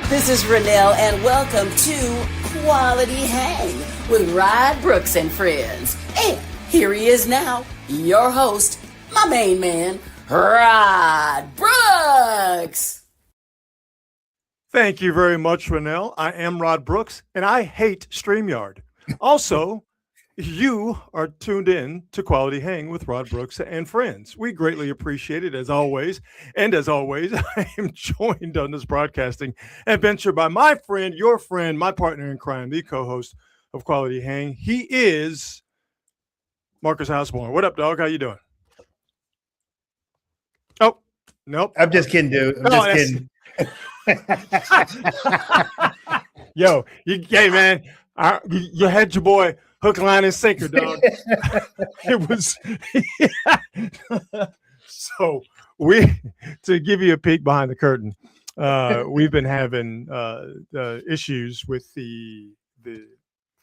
This is Renelle, and welcome to Quality Hang with Rod Brooks and friends. And here he is now, your host, my main man, Rod Brooks. Thank you very much, Renelle. I am Rod Brooks, and I hate StreamYard. Also, you are tuned in to Quality Hang with Rod Brooks and friends. We greatly appreciate it, as always. And as always, I am joined on this broadcasting adventure by my friend, your friend, my partner in crime, the co-host of Quality Hang. He is Marcus Houseborn. What up, dog? How you doing? Oh, nope. I'm just kidding, dude. I'm just kidding. Yo, hey man, you had your boy hook, line, and sinker, dog. It was so to give you a peek behind the curtain. We've been having issues with the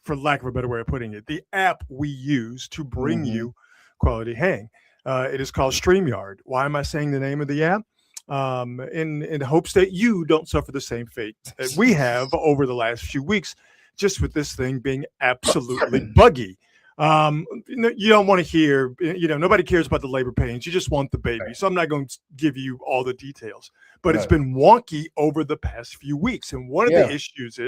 for lack of a better way of putting it, the app we use to bring you Quality Hang. It is called StreamYard. Why am I saying the name of the app? In hopes that you don't suffer the same fate that we have over the last few weeks, just with this thing being absolutely buggy. You don't want to hear, nobody cares about the labor pains. You just want the baby. So I'm not going to give you all the details, but it's been wonky over the past few weeks. And one of the issues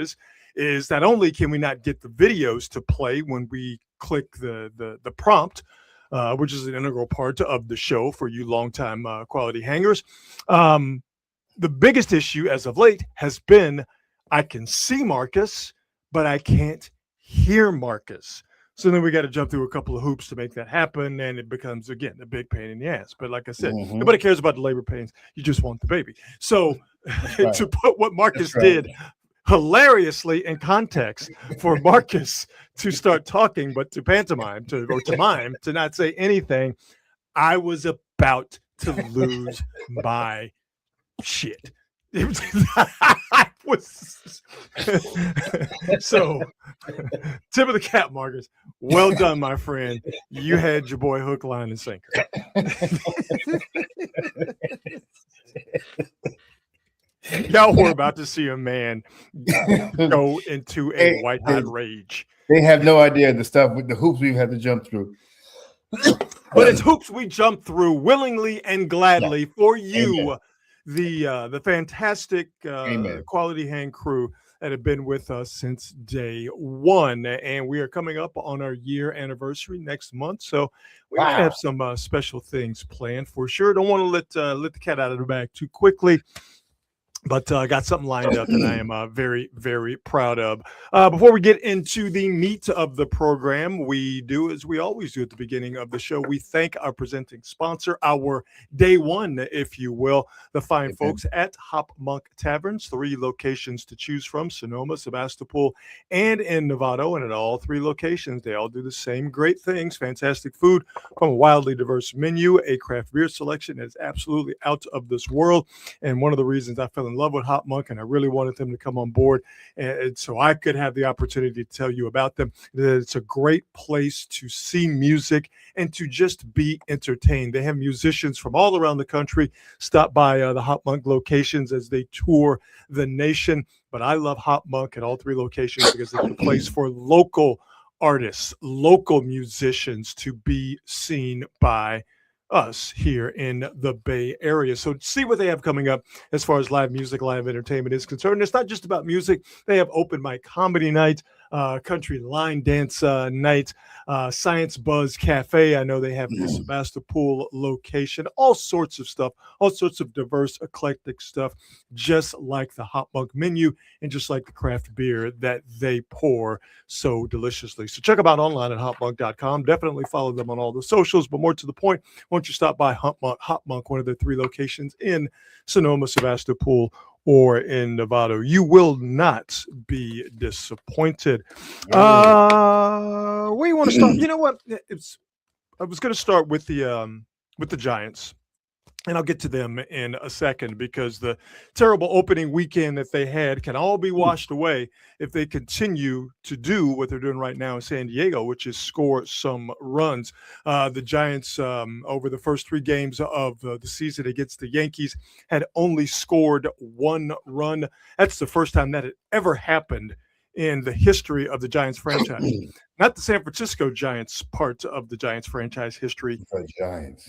is not only can we not get the videos to play when we click the prompt, which is an integral part of the show for you longtime quality hangers. The biggest issue as of late has been I can see Marcus, but I can't hear Marcus. So then we got to jump through a couple of hoops to make that happen, and it becomes, again, a big pain in the ass. But like I said, nobody cares about the labor pains. You just want the baby. So to put what Marcus did hilariously in context for Marcus to start talking, but to pantomime, to mime, to not say anything, I was about to lose my shit. I was so tip of the cap, Marcus. Well done, my friend. You had your boy hook, line, and sinker. Y'all were about to see a man go into a white-hot rage. They have no idea the stuff with the hoops we've had to jump through. But it's hoops we jump through willingly and gladly for you, the fantastic Quality Hang crew that have been with us since day one. And we are coming up on our year anniversary next month. So we might have some special things planned for sure. Don't want to let the cat out of the bag too quickly. But I got something lined up that I am very, very proud of. Before we get into the meat of the program, we do as we always do at the beginning of the show. We thank our presenting sponsor, our day one, if you will, the fine folks at Hop Monk Taverns. 3 locations to choose from: Sonoma, Sebastopol, and in Novato. And at all 3 locations, they all do the same great things: fantastic food from a wildly diverse menu, a craft beer selection that is absolutely out of this world. And one of the reasons I fell in love with Hop Monk, and I really wanted them to come on board, and so I could have the opportunity to tell you about them. It's a great place to see music and to just be entertained. They have musicians from all around the country stop by the Hop Monk locations as they tour the nation. But I love Hop Monk at all 3 locations because it's a place for local artists, local musicians to be seen by us here in the Bay Area. So see what they have coming up as far as live music, live entertainment is concerned. It's not just about music. They have open mic comedy night, country line dance night, Science Buzz Cafe. I know they have the Sebastopol location, all sorts of stuff, all sorts of diverse, eclectic stuff, just like the Hop Monk menu and just like the craft beer that they pour so deliciously. So check them out online at hopmonk.com. Definitely follow them on all the socials, but more to the point, why don't you stop by Hop Monk, one of their 3 locations in Sonoma, Sebastopol, or in Novato. You will not be disappointed. Where you want to start? You know what? I was going to start with the Giants. and I'll get to them in a second, because the terrible opening weekend that they had can all be washed away if they continue to do what they're doing right now in San Diego, which is score some runs. The Giants, over the first 3 games of the season against the Yankees, had only scored 1 run. That's the first time that had ever happened in the history of the Giants franchise. Not the San Francisco Giants part of the Giants franchise history.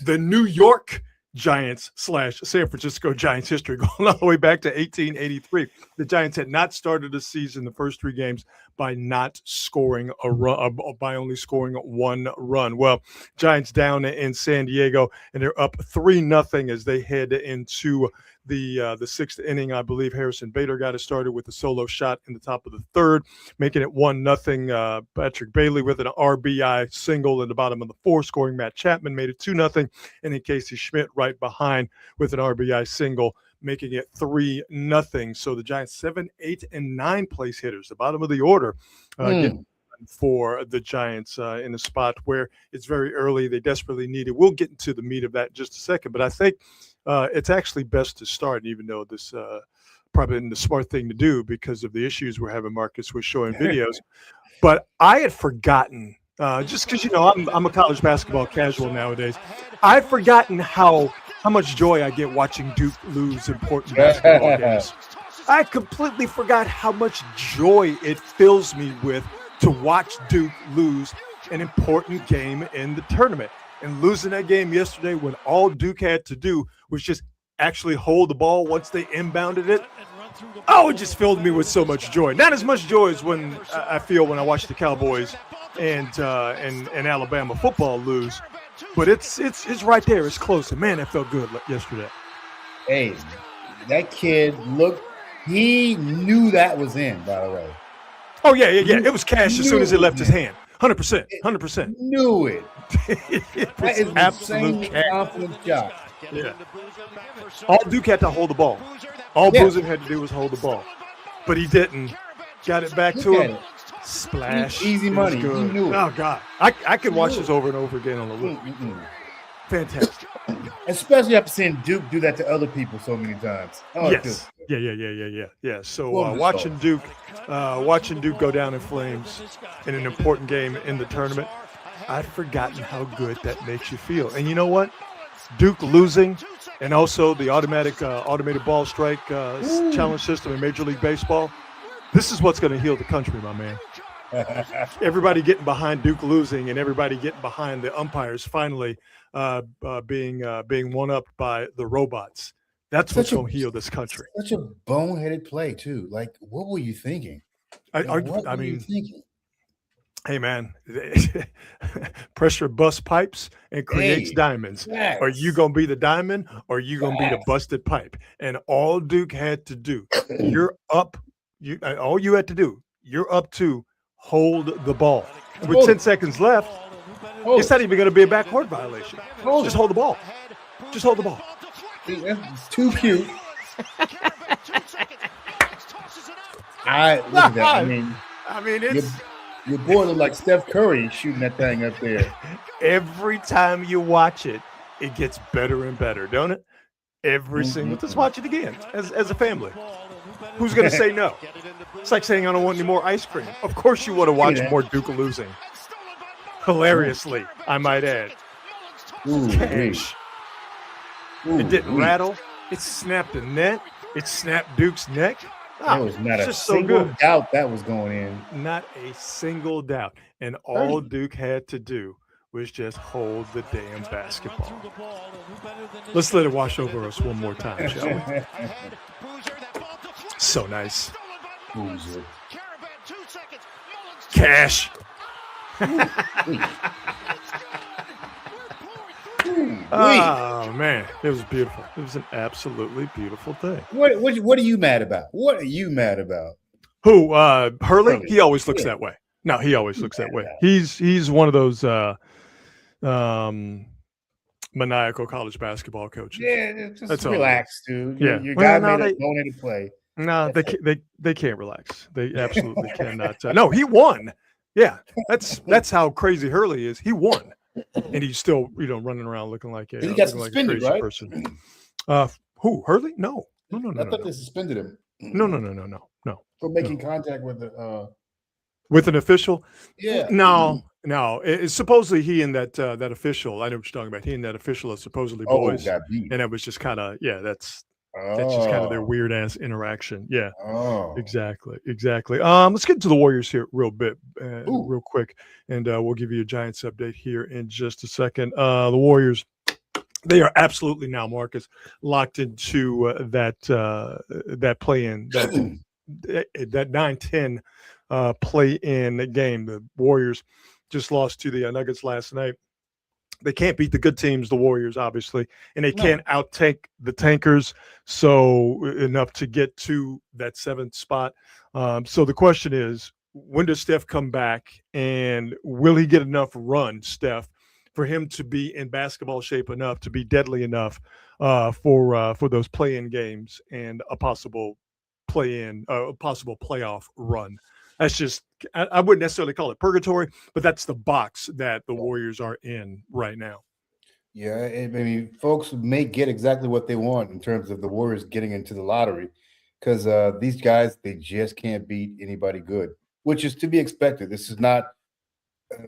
The New York Giants / San Francisco Giants history, going all the way back to 1883. The Giants had not started the season, the first 3 games, by not scoring a run, by only scoring 1 run. Well, Giants down in San Diego, and they're up 3-0 as they head into the 6th inning. I believe Harrison Bader got it started with a solo shot in the top of the 3rd, making it 1-0. Patrick Bailey with an RBI single in the bottom of the 4th, scoring. Matt Chapman made it 2-0, and then Casey Schmidt right behind with an RBI single, making it 3-0. So the Giants 7, 8, and 9 place hitters, the bottom of the order, for the Giants in a spot where it's very early. They desperately need it. We'll get into the meat of that in just a second, but I think it's actually best to start, even though this probably isn't the smart thing to do because of the issues we're having, Marcus, with showing videos. But I had forgotten, just because, you know, I'm a college basketball casual nowadays, I've forgotten how much joy I get watching Duke lose important basketball games. I completely forgot how much joy it fills me with to watch Duke lose an important game in the tournament. And losing that game yesterday, when all Duke had to do was just actually hold the ball once they inbounded it, it just filled me with so much joy. Not as much joy as when I feel when I watch the Cowboys and Alabama football lose, but it's right there. It's close. And man, that felt good yesterday. Hey, that kid he knew that was in, by the way. Oh, yeah. It was cash as soon as it left his hand. 100%. Knew it. That is absolute confidence shot. Yeah. All Duke had to hold the ball. All Boozum had to do was hold the ball. But he didn't. Got it back to him. Splash. Easy money. He knew it. Oh, God. I could watch this over and over again on the loop. Fantastic. Especially after seeing Duke do that to other people so many times. Oh, yes. Yeah. So watching Duke go down in flames in an important game in the tournament, I'd forgotten how good that makes you feel. And you know what? Duke losing, and also the automated ball strike challenge system in Major League Baseball, this is what's going to heal the country, my man. Everybody getting behind Duke losing, and everybody getting behind the umpires finally being one-upped by the robots. That's what's going to heal this country. Such a boneheaded play, too. Like, what were you thinking? I mean, hey, man, pressure busts pipes and creates diamonds. Yes. Are you going to be the diamond, or are you going to be the busted pipe? And all Duke had to do, all you had to do, you're up to hold the ball. And with 10 seconds left, it's not even going to be a backcourt violation. Just hold the ball. Just hold the ball. That's too cute. Look at that. I mean, it's your boy look like Steph Curry shooting that thing up there. Every time you watch it, it gets better and better, don't it? Every single. Let's watch it again as a family. Who's going to say no? It's like saying I don't want any more ice cream. Of course you want to watch more Duke losing. Hilariously, I might add. Cash. It didn't rattle. It snapped the net. It snapped Duke's neck. There was not a single doubt that was going in. Not a single doubt. And all Duke had to do was just hold the damn basketball. Let's let it wash over us one more time, shall we? So nice. Cash. Oh, man. It was beautiful. It was an absolutely beautiful thing. What are you mad about? What are you mad about? Who? Hurley? He always looks that way. No, he always looks that way. He's one of those maniacal college basketball coaches. Yeah, just relax, dude. Yeah. Your guy made a boneheaded play. No, they can't relax. They absolutely cannot. No, he won. Yeah, that's how crazy Hurley is. He won. and he's still, running around looking like a, he got looking suspended, like a crazy right? person. Who? Hurley? No. I thought they suspended him. No. For making contact with the with an official. Yeah. No. It's supposedly he and that official. I know what you're talking about. He and that official are supposedly boys, got beat. and that was just kind of that's just kind of their weird ass interaction. Yeah. Oh. Exactly. Let's get into the Warriors here real quick, and we'll give you a Giants update here in just a second. The Warriors, they are absolutely now, Marcus, locked into that play-in, that 9-10 play-in game. The Warriors just lost to the Nuggets last night. They can't beat the good teams, the Warriors, obviously, and they can't out-tank the tankers enough to get to that 7th spot. So the question is, when does Steph come back, and will he get enough run, Steph, for him to be in basketball shape enough to be deadly enough for those play-in games and a possible playoff run? That's just, I wouldn't necessarily call it purgatory, but that's the box that the Warriors are in right now. Yeah, I mean, folks may get exactly what they want in terms of the Warriors getting into the lottery, because these guys, they just can't beat anybody good, which is to be expected. This is not,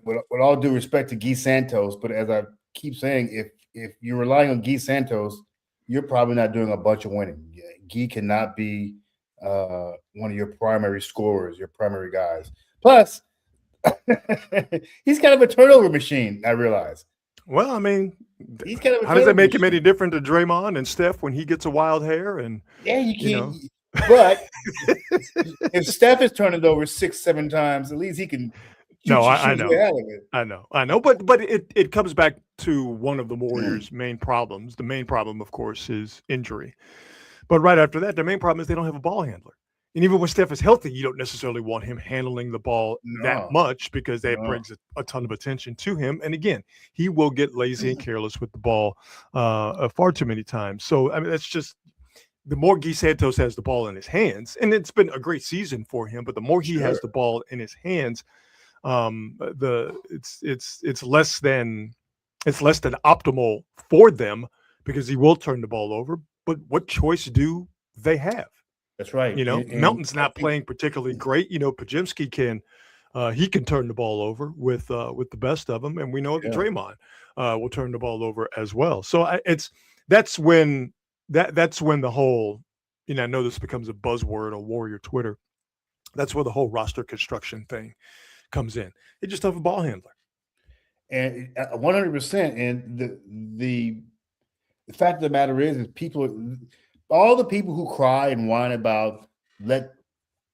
with all due respect to Guy Santos, but as I keep saying, if you're relying on Guy Santos, you're probably not doing a bunch of winning. Guy cannot be one of your primary scorers, your primary guys. Plus, he's kind of a turnover machine, I realize. Well, I mean, he's kind of how does that make him any different to Draymond and Steph when he gets a wild hair? And yeah, you can't. But if Steph is turning it over 6-7 times, at least he can. I know. But it comes back to one of the Warriors' main problems. The main problem, of course, is injury. But right after that, their main problem is they don't have a ball handler. And even when Steph is healthy, you don't necessarily want him handling the ball that much, because that brings a ton of attention to him. And again, he will get lazy and careless with the ball far too many times. So, I mean, that's just, the more Guy Santos has the ball in his hands, and it's been a great season for him, but the more he has the ball in his hands, it's less than optimal for them, because he will turn the ball over. But what choice do they have? That's right. Melton's not playing particularly great. Podziemski can turn the ball over with the best of them, and we know that Draymond will turn the ball over as well. So that's when the whole, I know this becomes a buzzword on Warrior Twitter. That's where the whole roster construction thing comes in. They just have a ball handler, and 100%. And the fact of the matter is all the people who cry and whine about let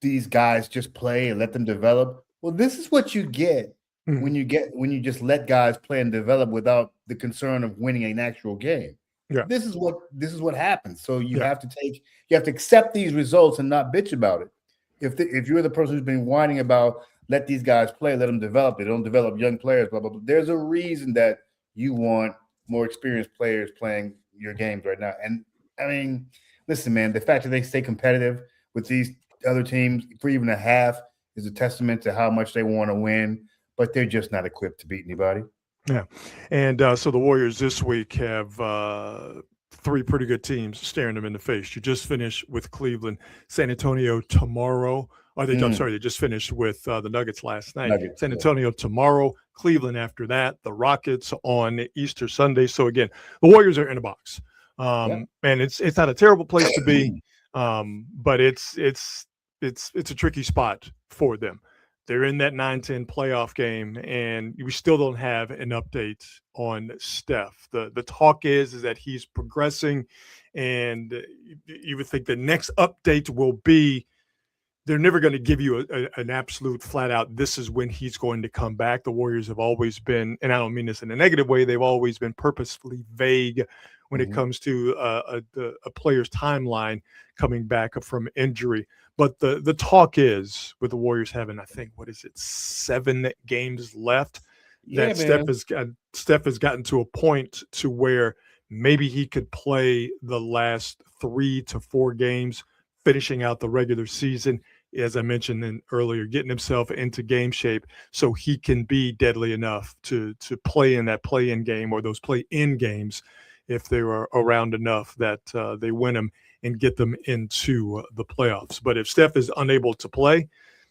these guys just play and let them develop. Well, this is what you get when you just let guys play and develop without the concern of winning an actual game. Yeah. This is what happens. So you have to accept these results and not bitch about it. If you're the person who's been whining about let these guys play, let them develop, they don't develop young players, blah, blah, blah. There's a reason that you want more experienced players playing your games right now. And I mean, listen, man, the fact that they stay competitive with these other teams for even a half is a testament to how much they want to win, but they're just not equipped to beat anybody. Yeah. And so the Warriors this week have 3 pretty good teams staring them in the face. You just finished with Cleveland, San Antonio tomorrow. I'm sorry, they just finished with the Nuggets last night. San Antonio tomorrow, Cleveland after that, the Rockets on Easter Sunday. So again, the Warriors are in a box. And it's not a terrible place to be, but it's a tricky spot for them. They're in that 9-10 playoff game, and we still don't have an update on Steph. The talk is that he's progressing, and you would think the next update will be they're never going to give you an absolute flat out, this is when he's going to come back. The Warriors have always been, and I don't mean this in a negative way, they've always been purposefully vague when it comes to a player's timeline coming back from injury. But the talk is, with the Warriors having, I think, 7 games left, that Steph has gotten to a point to where maybe he could play the last 3 to 4 games finishing out the regular season, as I mentioned earlier, getting himself into game shape so he can be deadly enough to play in that play-in game or those play-in games if they were around enough that they win them and get them into the playoffs. But if Steph is unable to play,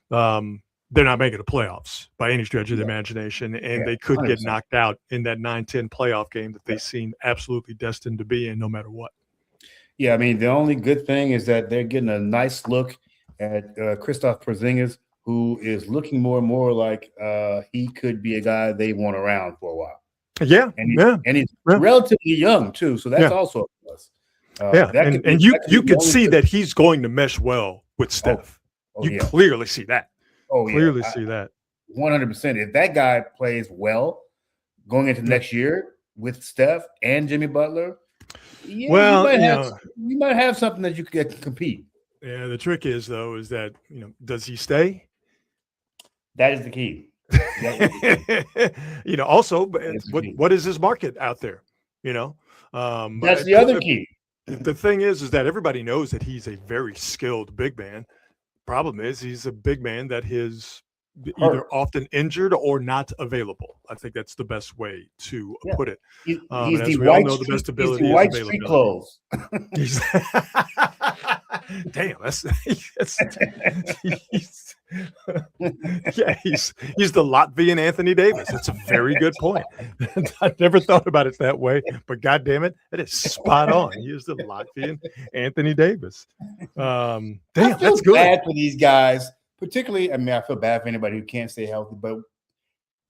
they're not making the playoffs by any stretch of the imagination, and they could 100%. Get knocked out in that 9-10 playoff game that they seem absolutely destined to be in no matter what. Yeah, I mean, the only good thing is that they're getting a nice look at Kristaps Porzingis, who is looking more and more like he could be a guy they want around for a while. Yeah, and he's relatively young too, so that's also a plus. And you could see that he's going to mesh well with Steph. You clearly see that. Clearly see that. 100%. If that guy plays well going into next year with Steph and Jimmy Butler, you might have something that you can compete. Yeah, the trick is though, is that does he stay? That is the key. Also, what is his market out there? That's the other key. The thing is that everybody knows that he's a very skilled big man. Problem is he's a big man that is either often injured or not available. I think that's the best way to put it. He's the white street clothes. Damn, he's the Latvian Anthony Davis. That's a very good point. I never thought about it that way, but God damn it, that is spot on. He is the Latvian Anthony Davis. Damn, that's good. Bad for these guys, particularly. I mean, I feel bad for anybody who can't stay healthy, but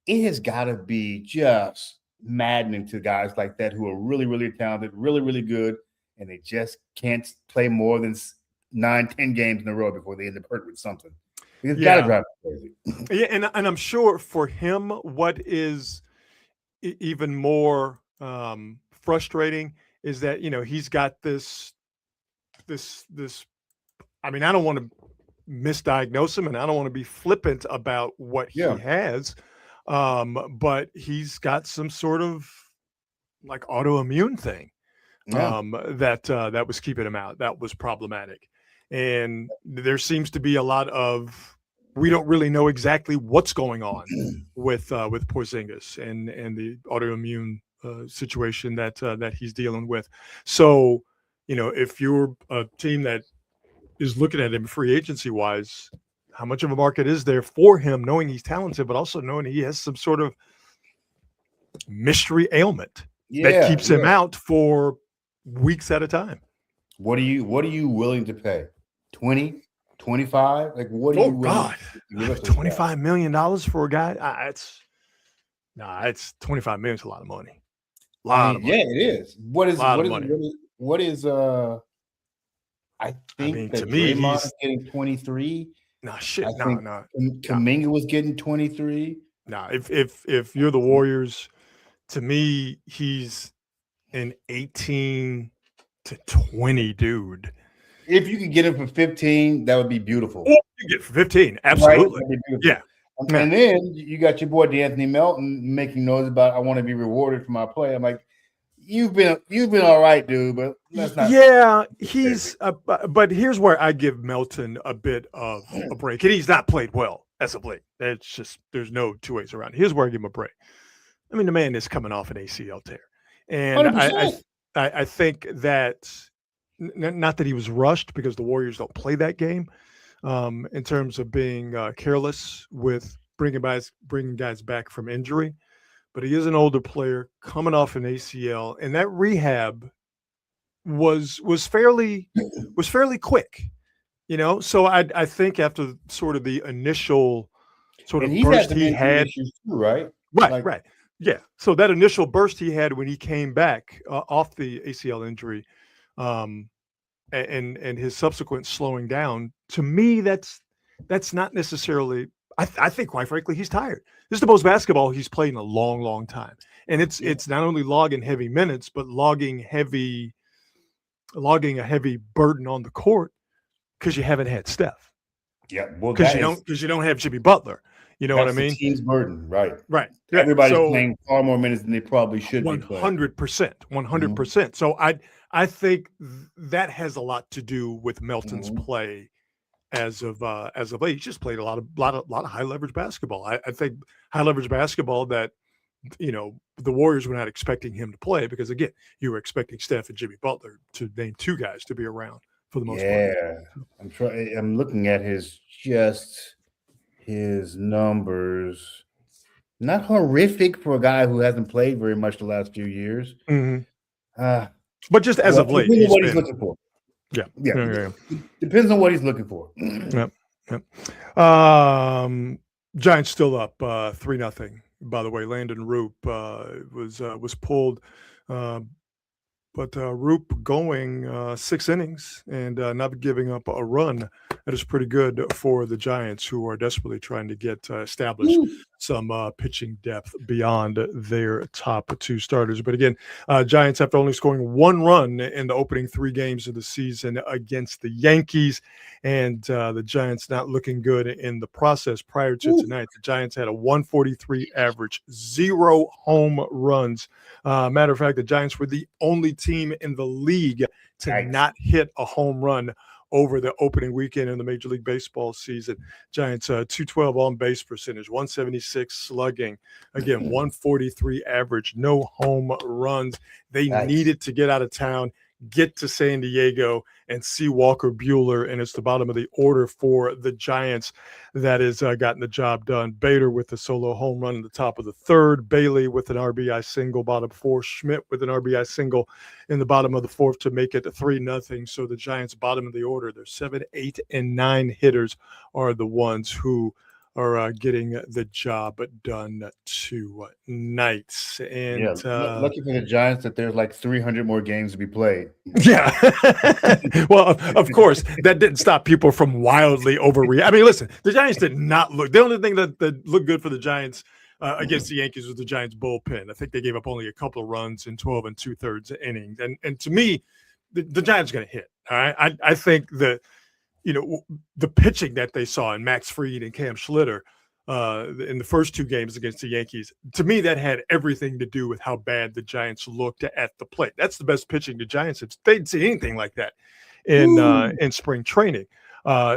it has got to be just maddening to guys like that who are really, really talented, really, really good, and they just can't play more than 9-10 games in a row before they end up hurt with something. It's got to drive crazy. Yeah, and I'm sure for him, what is even more frustrating is that he's got this. I mean, I don't want to misdiagnose him, and I don't want to be flippant about what he has, but he's got some sort of like autoimmune thing that was keeping him out. That was problematic. And there seems to be a lot of, we don't really know exactly what's going on with Porzingis and the autoimmune situation that he's dealing with. So, if you're a team that is looking at him free agency wise, how much of a market is there for him, knowing he's talented, but also knowing he has some sort of mystery ailment that keeps him out for weeks at a time? What are you willing to pay? 20, 25? Like, what are you willing to $25 million for a guy? It's $25 million is a lot of money. Of money. Yeah, it is. I think that Draymond is getting 23. No shit. No. Kuminga was getting 23. No, if you're the Warriors, to me, he's an 18 to 20 dude. If you could get him for 15, that would be beautiful. Oh, you get 15, absolutely. Right? Yeah. And then you got your boy DeAnthony Melton making noise about, I want to be rewarded for my play. I'm like, you've been all right, dude, but let's not. Yeah, he's. But here's where I give Melton a bit of a break, and he's not played well as of late. It's just there's no two ways around it. Here's where I give him a break. I mean, the man is coming off an ACL tear, and I think that not that he was rushed, because the Warriors don't play that game in terms of being careless with bringing guys back from injury. But he is an older player coming off an ACL, and that rehab was fairly quick, So I think after sort of the initial sort of burst he had, too, right? Right. Yeah. So that initial burst he had when he came back off the ACL injury, and his subsequent slowing down, to me, that's not necessarily. I think, quite frankly, he's tired. This is the most basketball he's played in a long, long time, and it's not only logging heavy minutes, but logging a heavy burden on the court because you haven't had Steph. Yeah, because you don't have Jimmy Butler. You know what I mean? The team's burden, right? Right. Everybody's playing far more minutes than they probably should be. 100%. So I I think that has a lot to do with Melton's play as of late. He's just played a lot of high leverage basketball. I think high leverage basketball that the Warriors were not expecting him to play because, again, you were expecting Steph and Jimmy Butler, to name two guys, to be around for the most part. I'm looking at his numbers. Not horrific for a guy who hasn't played very much the last few years. But just as of late, depends on what he's looking for. Yeah. Depends on what he's looking for. Yep. Giants still up 3-0. By the way, Landon Roop was pulled, but Roop going 6 innings and not giving up a run. That is pretty good for the Giants, who are desperately trying to get established some pitching depth beyond their top 2 starters. But again, Giants, after only scoring 1 run in the opening 3 games of the season against the Yankees, and the Giants not looking good in the process prior to tonight. The Giants had a 143 average, 0 home runs. Matter of fact, the Giants were the only team in the league to not hit a home run over the opening weekend in the Major League Baseball season. Giants 212 on base percentage, 176 slugging, again 143 average, no home runs. They needed to get out of town, get to San Diego, and see Walker Buehler, and it's the bottom of the order for the Giants that has gotten the job done. Bader with the solo home run in the top of the 3rd, Bailey with an RBI single, bottom 4, Schmidt with an RBI single in the bottom of the 4th to make it 3-0. So the Giants, bottom of the order, their 7, 8, and 9 hitters are the ones who are getting the job done tonight. And lucky for the Giants that there's like 300 more games to be played. Yeah. Well, of course, that didn't stop people from wildly overreacting. I mean, listen, the Giants did not look. The only thing that looked good for the Giants against the Yankees was the Giants bullpen. I think they gave up only a couple of runs in 12 2/3 innings. And to me, the Giants are going to hit. All right. I think that, the pitching that they saw in Max Fried and Cam Schlitter in the first 2 games against the Yankees, to me, that had everything to do with how bad the Giants looked at the plate. That's the best pitching the Giants have. They didn't see anything like that in spring training.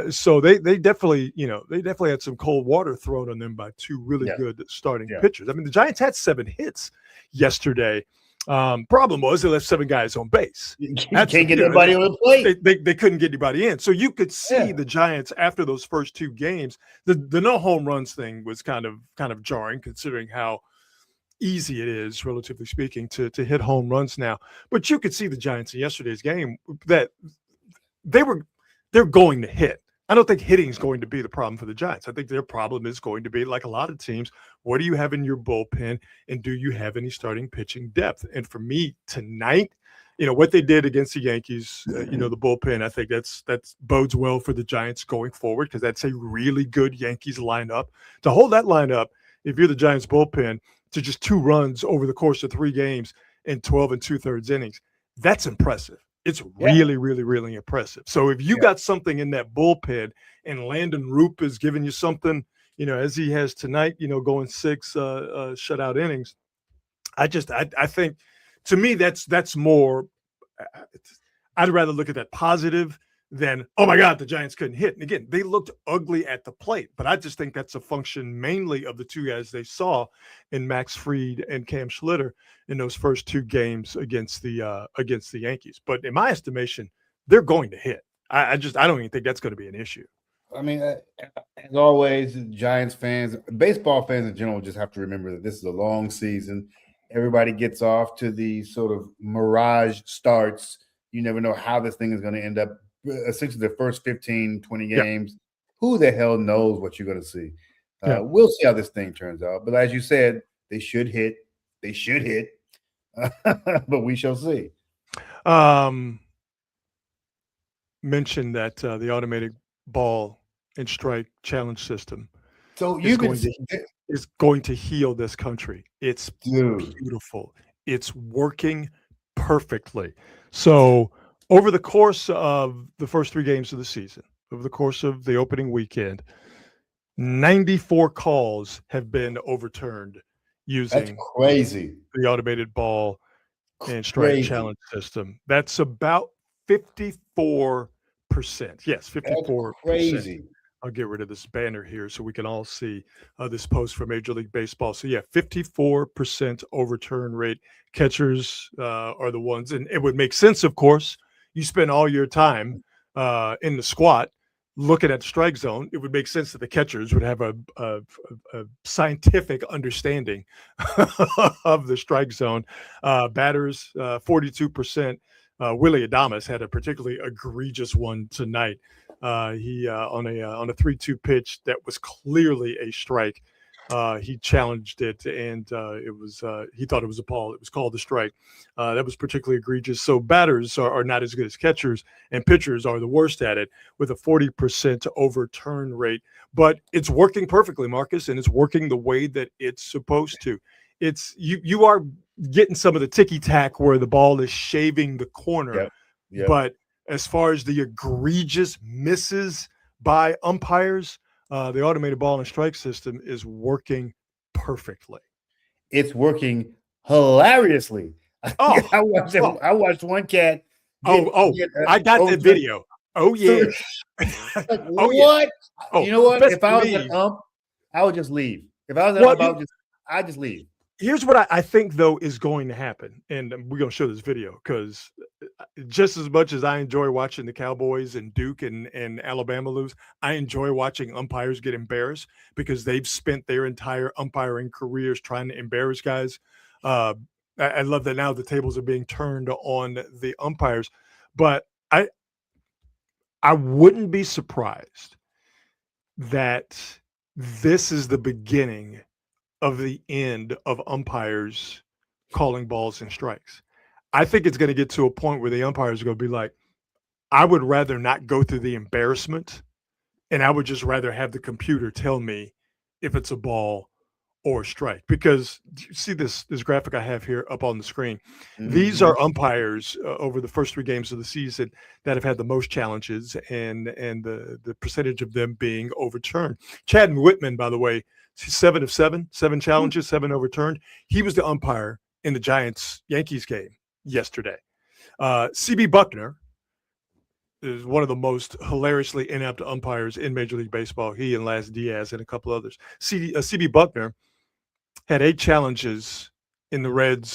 So they definitely, had some cold water thrown on them by 2 really good starting pitchers. I mean, the Giants had 7 hits yesterday. Problem was they left 7 guys on base. You can't get anybody on the plate. They couldn't get anybody in. So you could see the Giants after those first 2 games. The no home runs thing was kind of jarring, considering how easy it is, relatively speaking, to hit home runs now. But you could see the Giants in yesterday's game that they're going to hit. I don't think hitting is going to be the problem for the Giants. I think their problem is going to be, like a lot of teams, what do you have in your bullpen, and do you have any starting pitching depth? And for me tonight, what they did against the Yankees, the bullpen, I think that's bodes well for the Giants going forward, because that's a really good Yankees lineup. To hold that lineup, if you're the Giants bullpen, to just 2 runs over the course of 3 games in 12 2/3 innings, that's impressive. It's really, really, really impressive. So if you got something in that bullpen and Landon Roop is giving you something, as he has tonight, going 6 shutout innings, I think, to me, that's more. I'd rather look at that positive than, oh my God, the Giants couldn't hit. And again, they looked ugly at the plate, but I just think that's a function mainly of the 2 guys they saw in Max Fried and Cam Schlitter in those first 2 games against the Yankees. But in my estimation, they're going to hit. I don't even think that's going to be an issue. I mean, as always, Giants fans, baseball fans in general, just have to remember that this is a long season. Everybody gets off to the sort of mirage starts. You never know how this thing is going to end up. Essentially, the first 15, 20 games, who the hell knows what you're going to see? We'll see how this thing turns out. But as you said, they should hit. They should hit. But we shall see. Mentioned that the automated ball and strike challenge system is going to heal this country. It's beautiful. It's working perfectly. So over the course of the first 3 games of the season, over the course of the opening weekend, 94 calls have been overturned using That's crazy. The automated ball and strike challenge system. That's about 54%. Yes, 54%. Crazy. I'll get rid of this banner here so we can all see this post from Major League Baseball. So, yeah, 54% overturn rate. Catchers are the ones. And it would make sense, of course. You spend all your time in the squat looking at the strike zone. It would make sense that the catchers would have a scientific understanding of the strike zone. Batters, 42%. Willy Adames had a particularly egregious one tonight. He on a 3-2 pitch that was clearly a strike. He challenged it, and it was he thought it was a ball. It was called a strike. That was particularly egregious. So batters are not as good as catchers, and pitchers are the worst at it with a 40% overturn rate. But it's working perfectly, Marcus, and it's working the way that it's supposed to. It's you are getting some of the ticky-tack where the ball is shaving the corner. Yep. But as far as the egregious misses by umpires, the automated ball and strike system is working perfectly. It's working hilariously. I watched one cat. I got the video. Oh, yeah. Like, what? Yeah. You know what? If I was an ump, I would just leave. If I was an ump, I'd just leave. Here's what I think, though, is going to happen. And we're going to show this video because just as much as I enjoy watching the Cowboys and Duke and Alabama lose, I enjoy watching umpires get embarrassed because they've spent their entire umpiring careers trying to embarrass guys. I love that now the tables are being turned on the umpires. But I wouldn't be surprised that this is the beginning of the end of umpires calling balls and strikes. I think it's going to get to a point where the umpires are going to be like, I would rather not go through the embarrassment, and I would just rather have the computer tell me if it's a ball or a strike. Because you see this graphic I have here up on the screen. Mm-hmm. These are umpires over the first 3 games of the season that have had the most challenges and the percentage of them being overturned. Chad Whitman, by the way, 7 of 7 challenges, 7 overturned. He was the umpire in the Giants-Yankees game yesterday. CB Buckner is one of the most hilariously inept umpires in Major League Baseball. He and Las Diaz and a couple others. CB Buckner had 8 challenges in the Red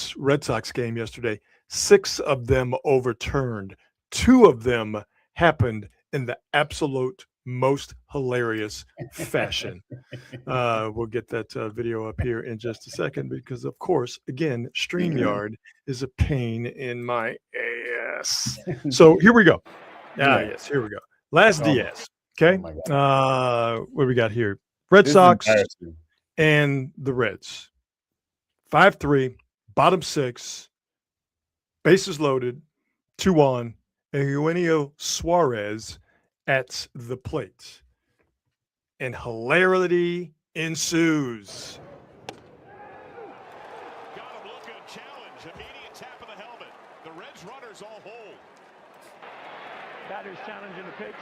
Sox game yesterday. 6 of them overturned. 2 of them happened in the absolute most hilarious fashion. We'll get that video up here in just a second because, of course, again, StreamYard is a pain in my ass. So here we go. Yes, here we go. Las Diaz. Okay. What do we got here? Red Sox and the Reds. 5-3, bottom 6, bases loaded, 2 on, and Eugenio Suarez at the plate. And hilarity ensues. Got him looking, challenge, immediate tap of the helmet. The Reds runners all hold. Batters challenging the pitch.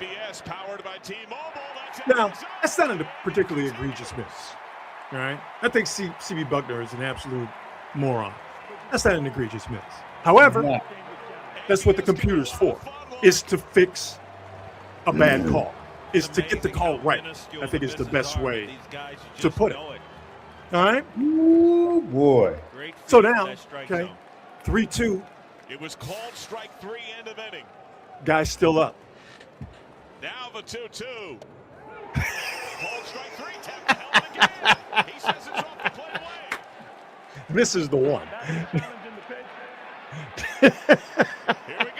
ABS powered by T-Mobile. Now, that's not a particularly egregious miss. All right? I think CB Buckner is an absolute moron. That's not an egregious miss. However, that's what the computer's for, is to fix a bad call, is to get the call right. I think it's the best way to put it. All right? Ooh, boy. So now, okay, 3-2. It was called strike 3, end of inning. Guy's still up. Now the 2-2. Called strike 3, tap the helmet again. He says it's off the play away. This is the one. Here we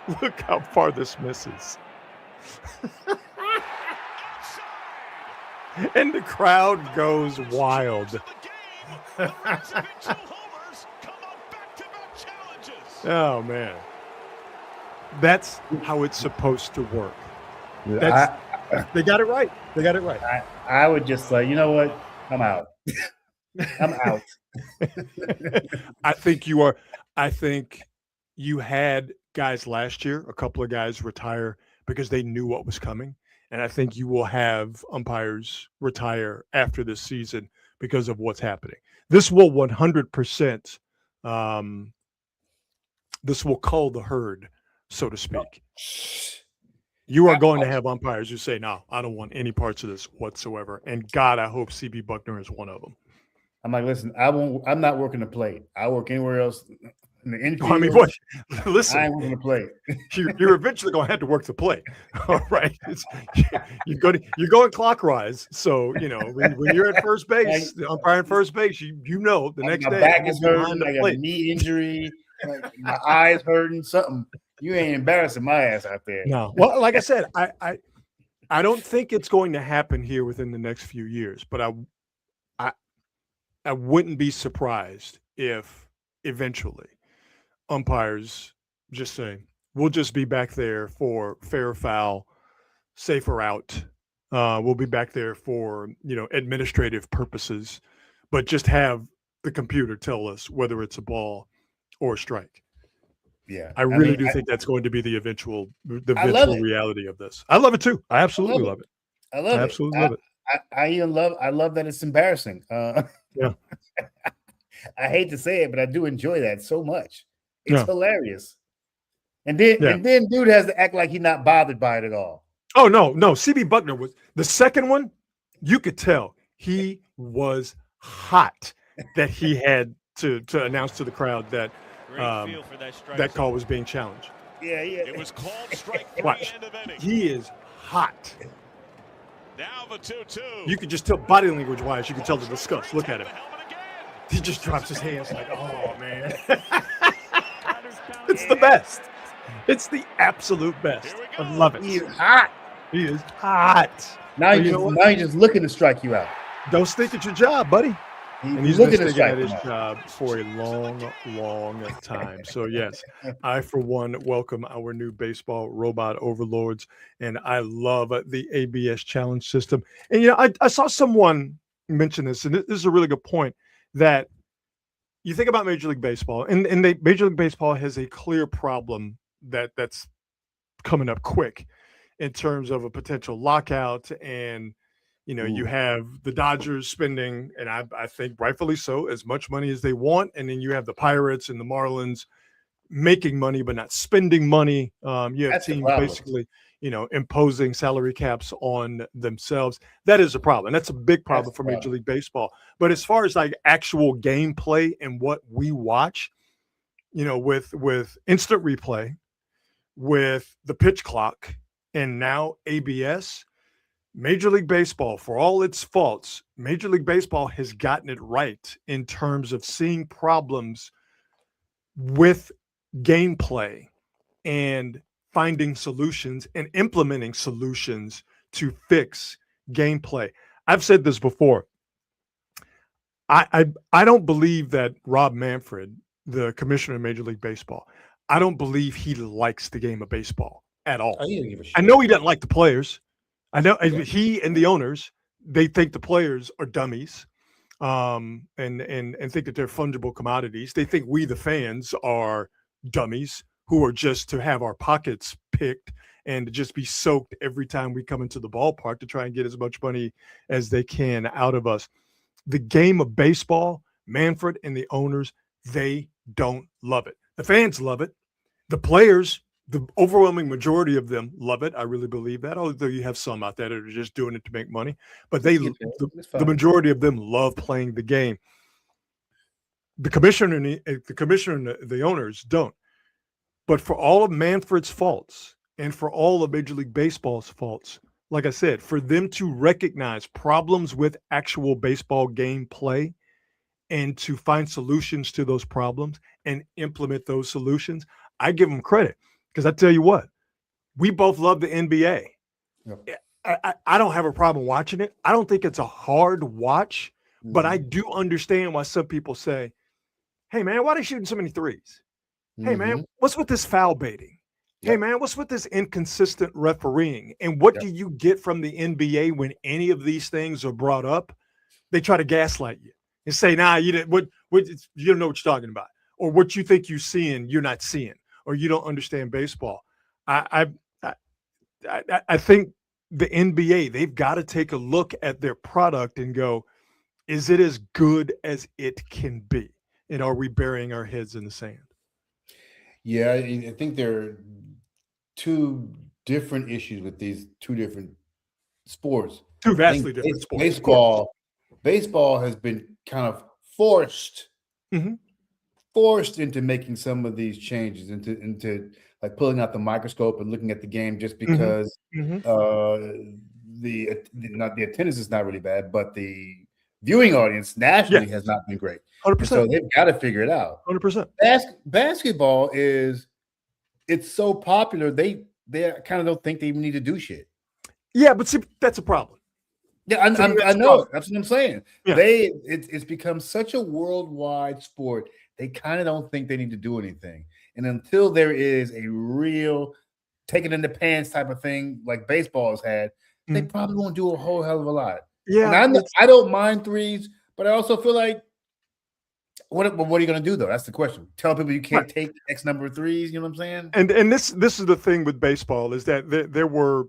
go. Look how far this misses. And the crowd goes wild. Oh, man. That's how it's supposed to work. They got it right. They got it right. I would just say, you know what? I'm out. I'm out. I think you are. I think you had guys last year, a couple of guys retire because they knew what was coming. And I think you will have umpires retire after this season because of what's happening. This will 100%, this will cull the herd, so to speak. You are going to have umpires who say, no, I don't want any parts of this whatsoever. And God, I hope CB Buckner is one of them. I'm like, listen, I'm not working the plate. I work anywhere else in the infield. I mean, boy, listen, I ain't working the plate. you're eventually going to have to work the plate. All right. You're going clockwise. So, when you're at first base, the umpire at first base, you know the next day. My back is hurting. I got a knee injury. My eyes hurting. Something. You ain't embarrassing my ass out there. No. Well, like I said, I don't think it's going to happen here within the next few years, but I wouldn't be surprised if eventually umpires just say, we'll just be back there for fair or foul, safer out. We'll be back there for, administrative purposes, but just have the computer tell us whether it's a ball or a strike. Yeah. I really do think that's going to be the eventual reality of this. I love it too. I absolutely love it. I love it. Absolutely love it. I love that it's embarrassing. Yeah. I hate to say it, but I do enjoy that so much. It's hilarious. And then dude has to act like he's not bothered by it at all. Oh no. CB Buckner was the second one. You could tell he was hot that he had to announce to the crowd that that call was being challenged. Yeah. It was called strike 3. Watch. End of inning. He is hot. Now the 2-2. You could just tell body language wise. You could tell the disgust. Look at him. He just drops his hands like, oh man. It's the best. It's the absolute best. I love it. He is hot. He is hot. Now you're just looking to strike you out. Don't stink at your job, buddy. And he's looking been to sticking strike at his job for a long time. So yes, I for one welcome our new baseball robot overlords, and I love the ABS challenge system. And I saw someone mention this, and this is a really good point, that you think about Major League Baseball, and Major League Baseball has a clear problem that's coming up quick in terms of a potential lockout. And you have the Dodgers spending, and I think rightfully so, as much money as they want. And then you have the Pirates and the Marlins making money, but not spending money. You have teams basically, imposing salary caps on themselves. That is a problem. That's a big problem for Major League Baseball. But as far as like actual gameplay and what we watch, with instant replay, with the pitch clock, and now ABS, Major League Baseball, for all its faults, Major League Baseball has gotten it right in terms of seeing problems with gameplay and finding solutions and implementing solutions to fix gameplay. I've said this before. I don't believe that Rob Manfred, the commissioner of Major League Baseball, I don't believe he likes the game of baseball at all. I know he doesn't like the players. I know he and the owners, they think the players are dummies, and think that they're fungible commodities. They think we, the fans, are dummies who are just to have our pockets picked and to just be soaked every time we come into the ballpark to try and get as much money as they can out of us. The game of baseball, Manfred and the owners, they don't love it. The fans love it. The players, the overwhelming majority of them love it. I really believe that, although you have some out there that are just doing it to make money. But the majority of them love playing the game. The commissioner and the owners don't. But for all of Manfred's faults and for all of Major League Baseball's faults, like I said, for them to recognize problems with actual baseball game play and to find solutions to those problems and implement those solutions, I give them credit. Because I tell you what, we both love the NBA. Yep. I don't have a problem watching it. I don't think it's a hard watch, but I do understand why some people say, hey, man, why are they shooting so many threes? Hey, man, what's with this foul baiting? Yep. Hey, man, what's with this inconsistent refereeing? And what do you get from the NBA when any of these things are brought up? They try to gaslight you and say, nah, you didn't. You don't know what you're talking about. Or what you think you're seeing, you're not seeing. Or you don't understand baseball. I think the NBA, they've got to take a look at their product and go, is it as good as it can be? And are we burying our heads in the sand? Yeah, I think there are two different issues with these two different sports. Two vastly different sports. Baseball has been kind of forced into making some of these changes, into like pulling out the microscope and looking at the game, just because the attendance is not really bad, but the viewing audience nationally has not been great. 100%. So they've got to figure it out. 100%. Basketball it's so popular, they kind of don't think they even need to do shit. Yeah, but see, that's a problem. Yeah, I know. That's what I'm saying. Yeah. It's become such a worldwide sport. They kind of don't think they need to do anything. And until there is a real take it in the pants type of thing like baseball has had, they probably won't do a whole hell of a lot. Yeah, and I don't mind threes, but I also feel like what are you going to do though? That's the question. Tell people you can't take X number of threes. You know what I'm saying? And this is the thing with baseball, is that there were,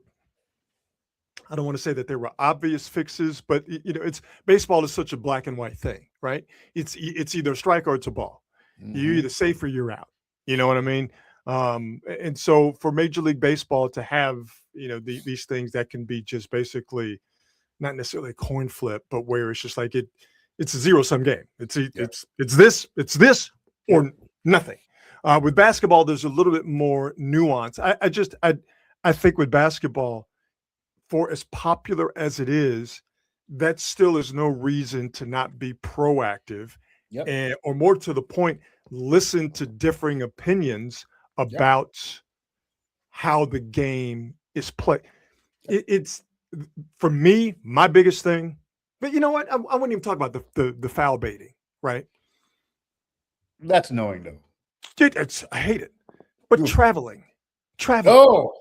I don't want to say that there were obvious fixes, but baseball is such a black and white thing, right? It's either a strike or it's a ball. You're either safe or you're out. You know what I mean? And so for Major League Baseball to have these things that can be just basically not necessarily a coin flip, but where it's just like it's a zero-sum game. It's this or nothing. With basketball, there's a little bit more nuance. I think with basketball, for as popular as it is, that still is no reason to not be proactive, or more to the point, listen to differing opinions about how the game is played. It's for me, my biggest thing. But you know what? I wouldn't even talk about the foul baiting, right? That's annoying though. Dude, I hate it. But traveling. Oh.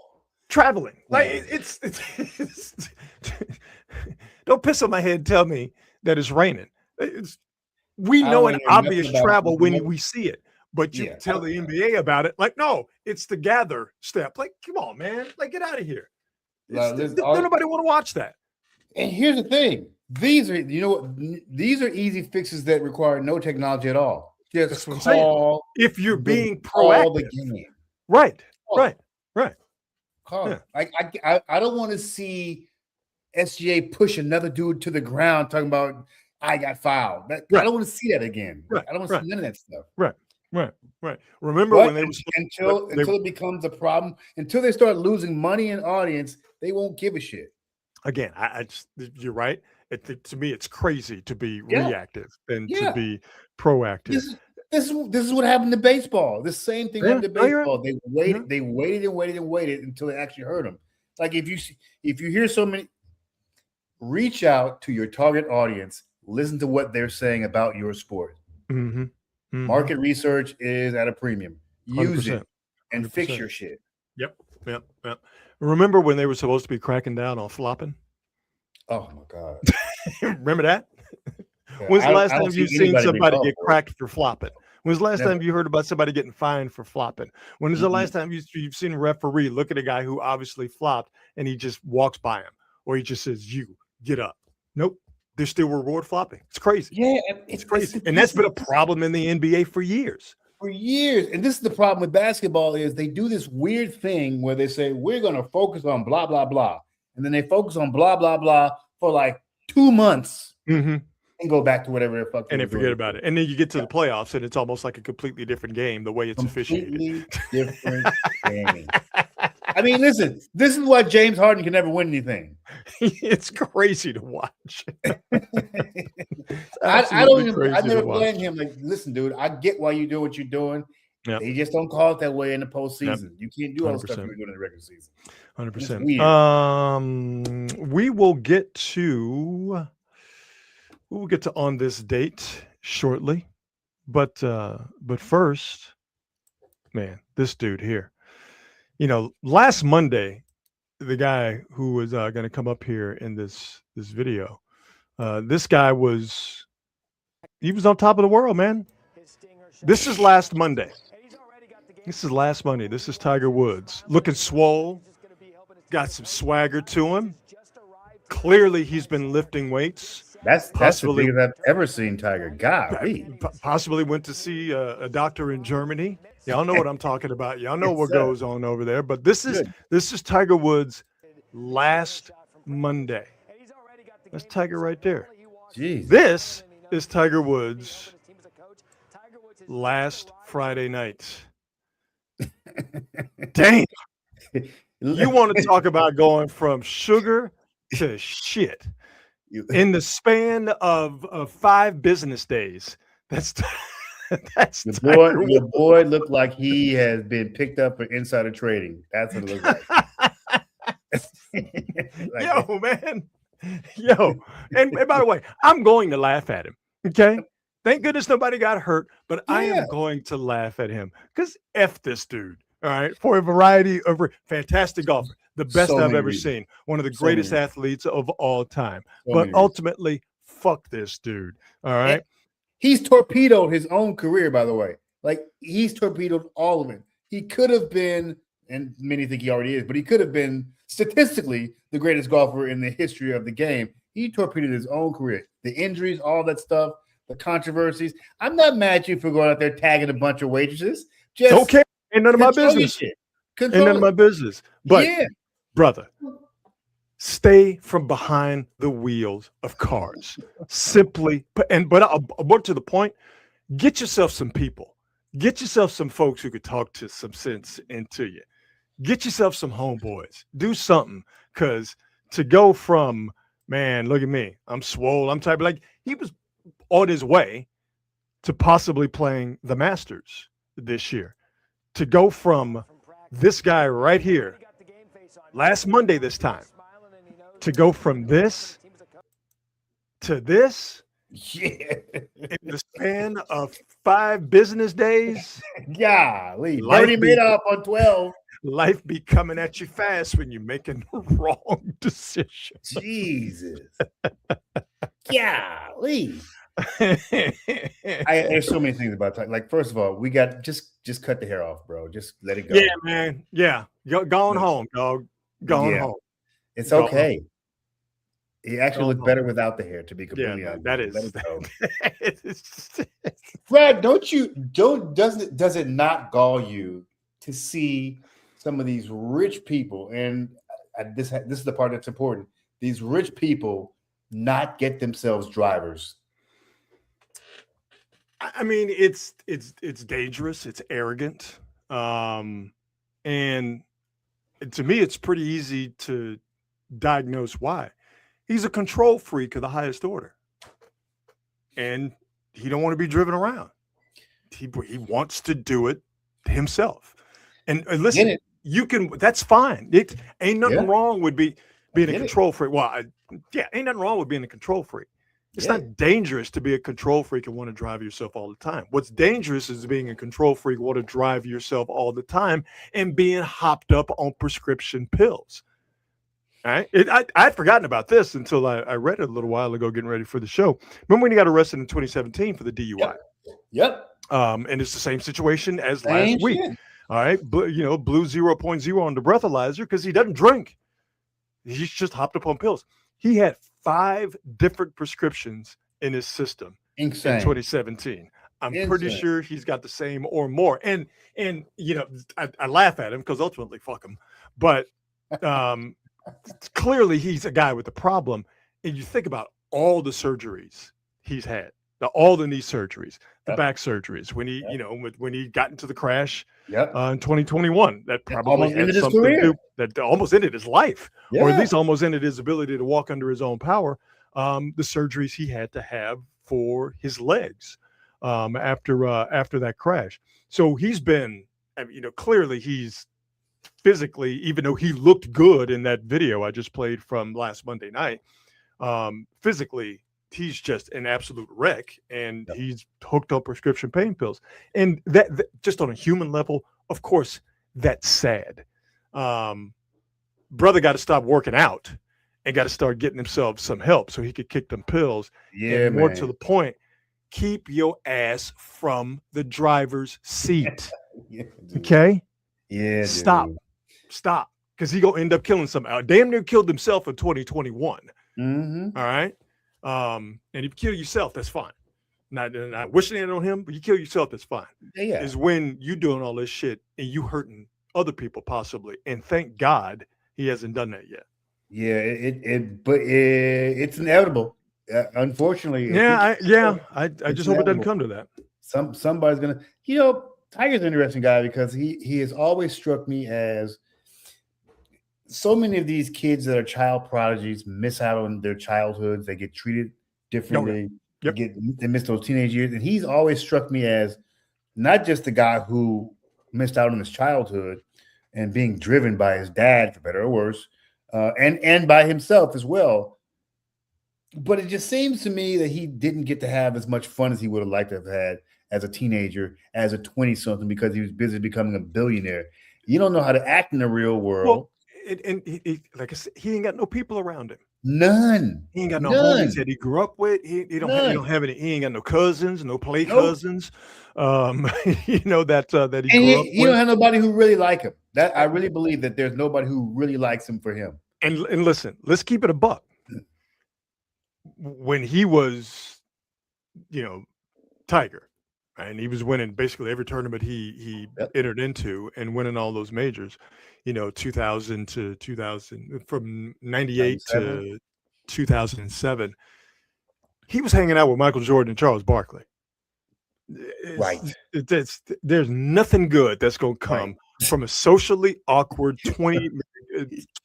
Traveling, like it's don't piss on my head and tell me that it's raining. We know an obvious travel when we see it, but you tell the NBA about it. Like, no, it's the gather step. Like, come on, man, like get out of here. Nobody want to watch that. And here's the thing: these are easy fixes that require no technology at all. Just call if you're being proactive. The game. Right. Like I don't want to see SGA push another dude to the ground talking about I got fouled. I don't want to see that again. I don't want to see none of that stuff. Right. Remember when they until it becomes a problem, until they start losing money and audience, they won't give a shit. Again, you're right. To me, it's crazy to be reactive than to be proactive. This is what happened to baseball. The same thing happened to baseball. They waited until it actually hurt them. Like if you hear so many, reach out to your target audience, listen to what they're saying about your sport. Market research is at a premium. Use 100%. It and 100%. Fix your shit. Yep. Remember when they were supposed to be cracking down on flopping? Oh my God. Remember that? When's the last time you've seen somebody get cracked for flopping? When's the last time you heard about somebody getting fined for flopping? When is the last time you've seen a referee look at a guy who obviously flopped and he just walks by him, or he just says, "You get up"? Nope. They still reward flopping. It's crazy. Yeah, it's crazy. And that's been a problem in the NBA for years. And this is the problem with basketball is they do this weird thing where they say, we're going to focus on blah, blah, blah. And then they focus on blah, blah, blah for like 2 months and go back to whatever the fuck. And then forget about it. And then you get to the playoffs and it's almost like a completely different game, the way it's officiated. Different game. I mean, listen, this is why James Harden can never win anything. It's crazy to watch. I never blame him. Like, listen, dude, I get why you do what you're doing. Yep. They just don't call it that way in the postseason. Yep. You can't do all the stuff you're doing in the regular season. 100%. We will get to on this date shortly, but first, man, this dude here. Last Monday, the guy who was going to come up here in this video, this guy was on top of the world, man. This is last Monday. This is Tiger Woods looking swole. got some swagger to him. Clearly, he's been lifting weights. That's the biggest I've ever seen Tiger. Golly. Possibly went to see a doctor in Germany. Y'all know what I'm talking about. Y'all know what goes on over there. But this is Tiger Woods last Monday. That's Tiger right there. Jeez. This is Tiger Woods last Friday night. Damn. You want to talk about going from sugar to shit in the span of 5 business days. That's your boy looked like he has been picked up for insider trading. That's what it looks like. Yo, man. Yo. And by the way, I'm going to laugh at him. Okay. Thank goodness nobody got hurt, but I am going to laugh at him because F this dude. All right. For a variety of fantastic golfer, the best I've ever seen, one of the greatest athletes of all time. But ultimately, fuck this dude. All right. And he's torpedoed his own career, by the way. Like, he's torpedoed all of it. He could have been, and many think he already is, but he could have been statistically the greatest golfer in the history of the game. He torpedoed his own career. The injuries, all that stuff, the controversies. I'm not mad at you for going out there tagging a bunch of waitresses. Just okay. Ain't none of my business. Ain't none of my business. But, brother, stay from behind the wheels of cars. Simply, but more to the point, get yourself some people. Get yourself some folks who could talk to some sense into you. Get yourself some homeboys. Do something. Because to go from, man, look at me, I'm swole, I'm type, like, he was on his way to possibly playing the Masters this year. To go from this guy right here last Monday this time, to go from this to this in the span of 5 business days. Golly, Bernie Madoff on 12. Life be coming at you fast when you're making the wrong decision. Jesus. Golly. There's so many things about Tiger. Like, first of all, we got just cut the hair off, bro. Just let it go. Yeah, man. Yeah, going home, dog. Going home. It's okay. He actually looked better without the hair, to be completely honest. That is. Fred, does it not gall you to see some of these rich people, and this is the part that's important, these rich people not get themselves drivers? I mean, it's dangerous. It's arrogant. And to me, it's pretty easy to diagnose why. He's a control freak of the highest order. And he don't want to be driven around. He wants to do it himself. And listen, you can, that's fine. It ain't nothing wrong with being a control freak. Well, ain't nothing wrong with being a control freak. It's not dangerous to be a control freak and want to drive yourself all the time. What's dangerous is being a control freak, want to drive yourself all the time, and being hopped up on prescription pills. All right. I'd forgotten about this until I read it a little while ago, getting ready for the show. Remember when he got arrested in 2017 for the DUI? Yep. And it's the same situation as last week. All right. Blue 0.0 on the breathalyzer because he doesn't drink. He's just hopped up on pills. He had 5 different prescriptions in his system in 2017. I'm pretty sure he's got the same or more. And I laugh at him because ultimately, fuck him. But clearly he's a guy with a problem. And you think about all the surgeries he's had, all the knee surgeries, the back surgeries, when he, when he got into the crash in 2021, that probably had something to do, that almost ended his life, or at least almost ended his ability to walk under his own power. The surgeries he had to have for his legs after that crash. So he's been, clearly he's physically, even though he looked good in that video I just played from last Monday night, physically, he's just an absolute wreck, and he's hooked on prescription pain pills. And that just on a human level, of course, that's sad. Brother got to stop working out and got to start getting himself some help so he could kick them pills. Yeah, and more to the point, keep your ass from the driver's seat. Okay? Yeah. Stop. because he gonna end up killing somebody. Damn near killed himself in 2021. Mm-hmm. All right. And if you kill yourself, that's fine. Not wishing it on him, but you kill yourself, that's fine. Yeah. Is when you doing all this shit and you hurting other people possibly. And thank God he hasn't done that yet. Yeah, but it's inevitable. Unfortunately. I just hope it doesn't come to that. Somebody's gonna, Tiger's an interesting guy because he has always struck me as so many of these kids that are child prodigies miss out on their childhoods. They get treated differently. Yep. They miss those teenage years. And he's always struck me as not just the guy who missed out on his childhood and being driven by his dad, for better or worse, and by himself as well. But it just seems to me that he didn't get to have as much fun as he would have liked to have had as a teenager, as a 20-something, because he was busy becoming a billionaire. You don't know how to act in the real world. Well, and he, like I said, he ain't got no people around him. None. He ain't got no homies that he grew up with. He don't have any. He ain't got no cousins, no play cousins. That he grew up with. You don't have nobody who really like him. That I really believe that there's nobody who really likes him for him. And listen, let's keep it a buck. When he was, Tiger, and he was winning basically every tournament he entered into and winning all those majors. 2000 to 2000, from 98 to 2007, he was hanging out with Michael Jordan and Charles Barkley. Right. There's nothing good that's going to come from a socially awkward 20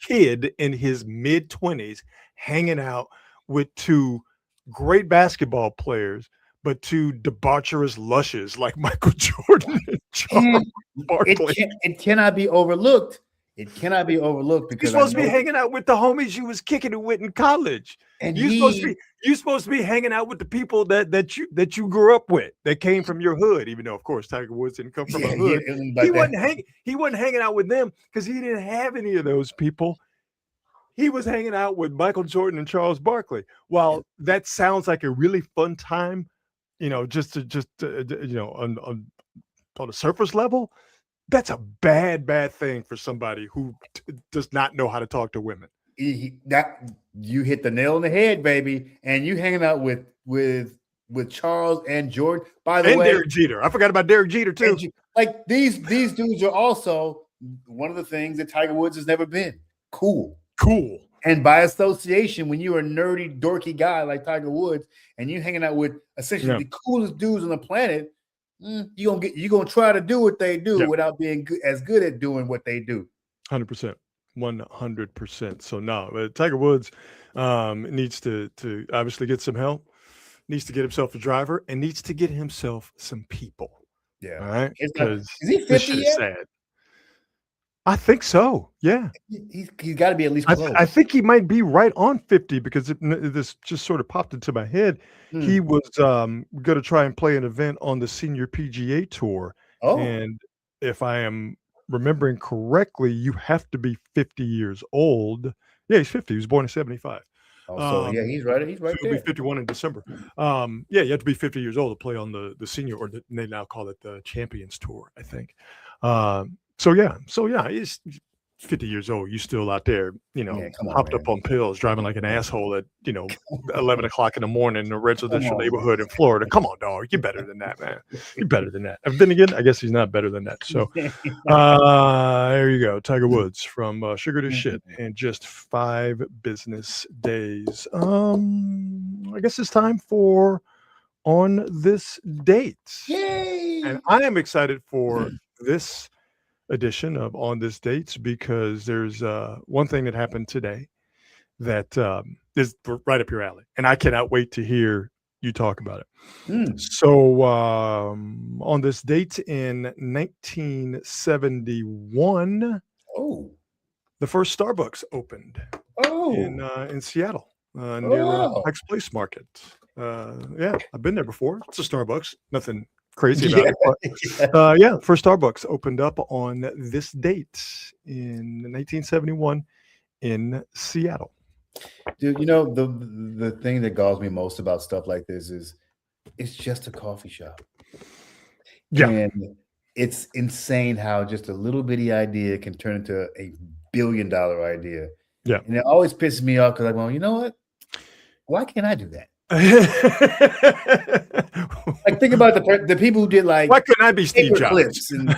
kid in his mid-20s hanging out with two great basketball players, but two debaucherous lushes like Michael Jordan and Charles Barkley. It cannot be overlooked. It cannot be overlooked because you're supposed to be hanging out with the homies you was kicking it with in college. And you're supposed to be hanging out with the people that you grew up with, that came from your hood, even though of course Tiger Woods didn't come from a hood. He wasn't hanging out with them because he didn't have any of those people. He was hanging out with Michael Jordan and Charles Barkley. While that sounds like a really fun time, on a surface level, that's a bad thing for somebody who does not know how to talk to women. You hit the nail on the head, baby. And you hanging out with Charles and Jordan. By the way, Derek Jeter. I forgot about Derek Jeter too. Like these dudes are also one of the things that Tiger Woods has never been. Cool. And by association, when you're a nerdy, dorky guy like Tiger Woods, and you're hanging out with essentially the coolest dudes on the planet, you're gonna try to do what they do without being as good at doing what they do. 100%. 100%. So no, Tiger Woods needs to obviously get some help, needs to get himself a driver, and needs to get himself some people. Yeah. All right. Is he 50 yet? Sad. I think so. Yeah. He's got to be at least close. I think he might be right on 50 because this just sort of popped into my head. He was going to try and play an event on the Senior PGA Tour. Oh. And if I am remembering correctly, you have to be 50 years old. Yeah, he's 50. He was born in 75. So he's right. He's right. He'll be 51 in December. You have to be 50 years old to play on the senior, or they now call it the Champions Tour, I think. So he's 50 years old. You still out there, hopped up on pills, driving like an asshole at 11 o'clock in the morning in a residential neighborhood in Florida. Come on, dog. You're better than that, man. You're better than that. And then again, I guess he's not better than that. So there you go. Tiger Woods from sugar to shit in just 5 business days. I guess it's time for On This Date. Yay! And I am excited for this edition of On This Dates because there's one thing that happened today that is right up your alley, and I cannot wait to hear you talk about it. So on this date in 1971, the first Starbucks opened in Seattle near Pike's Place Market. I've been there before. It's a Starbucks, nothing crazy about it, but first Starbucks opened up on this date in 1971 in Seattle. Dude, the thing that galls me most about stuff like this is it's just a coffee shop. And it's insane how just a little bitty idea can turn into a billion-dollar idea. Yeah. And it always pisses me off because I'm going, you know what? Why can't I do that? Like, think about the people who did like why couldn't I be Steve Jobs? Clips and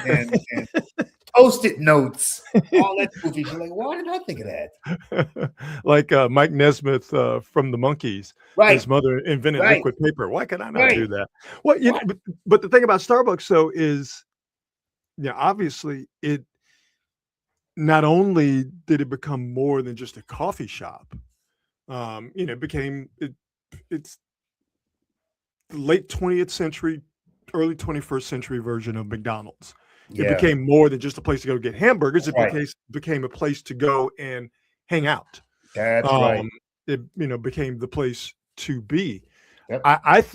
Post-it notes, all that goofy shit. Like, why did I think of that? Like Mike Nesmith from the Monkees. Right. His mother invented Right. liquid paper. Why can I not Right. do that? Well, you know, but the thing about Starbucks, though, is, obviously it not only did it become more than just a coffee shop, it became it's the late 20th century, early 21st century version of McDonald's. It Yeah. became more than just a place to go get hamburgers. It Right. became a place to go and hang out. That's right. It became the place to be. Yep.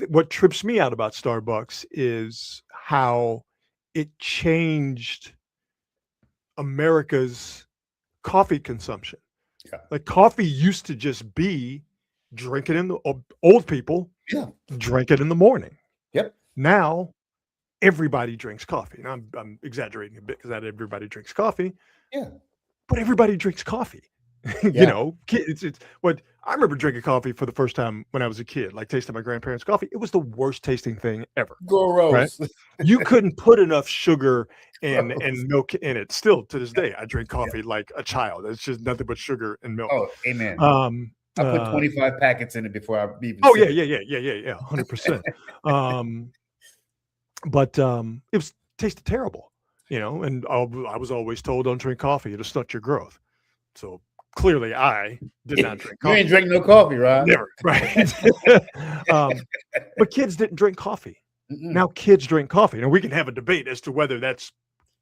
What trips me out about Starbucks is how it changed America's coffee consumption. Yeah. Like, coffee used to just be drinking in the old people. Yeah. Drink it in the morning. Yep. Now everybody drinks coffee. Now I'm exaggerating a bit because not everybody drinks coffee. Yeah. But everybody drinks coffee. Yeah. It's what I remember drinking coffee for the first time when I was a kid, like tasting my grandparents' coffee. It was the worst tasting thing ever. Gross. Right? You couldn't put enough sugar and milk in it. Still to this day, I drink coffee like a child. It's just nothing but sugar and milk. Oh, amen. I put 25 packets in it before I even. Oh, yeah, 100%. But it tasted terrible, and I was always told, don't drink coffee, it'll stunt your growth. So clearly I did not drink coffee. You ain't drink no coffee, right? Never, right? But kids didn't drink coffee. Mm-mm. Now kids drink coffee. And we can have a debate as to whether that's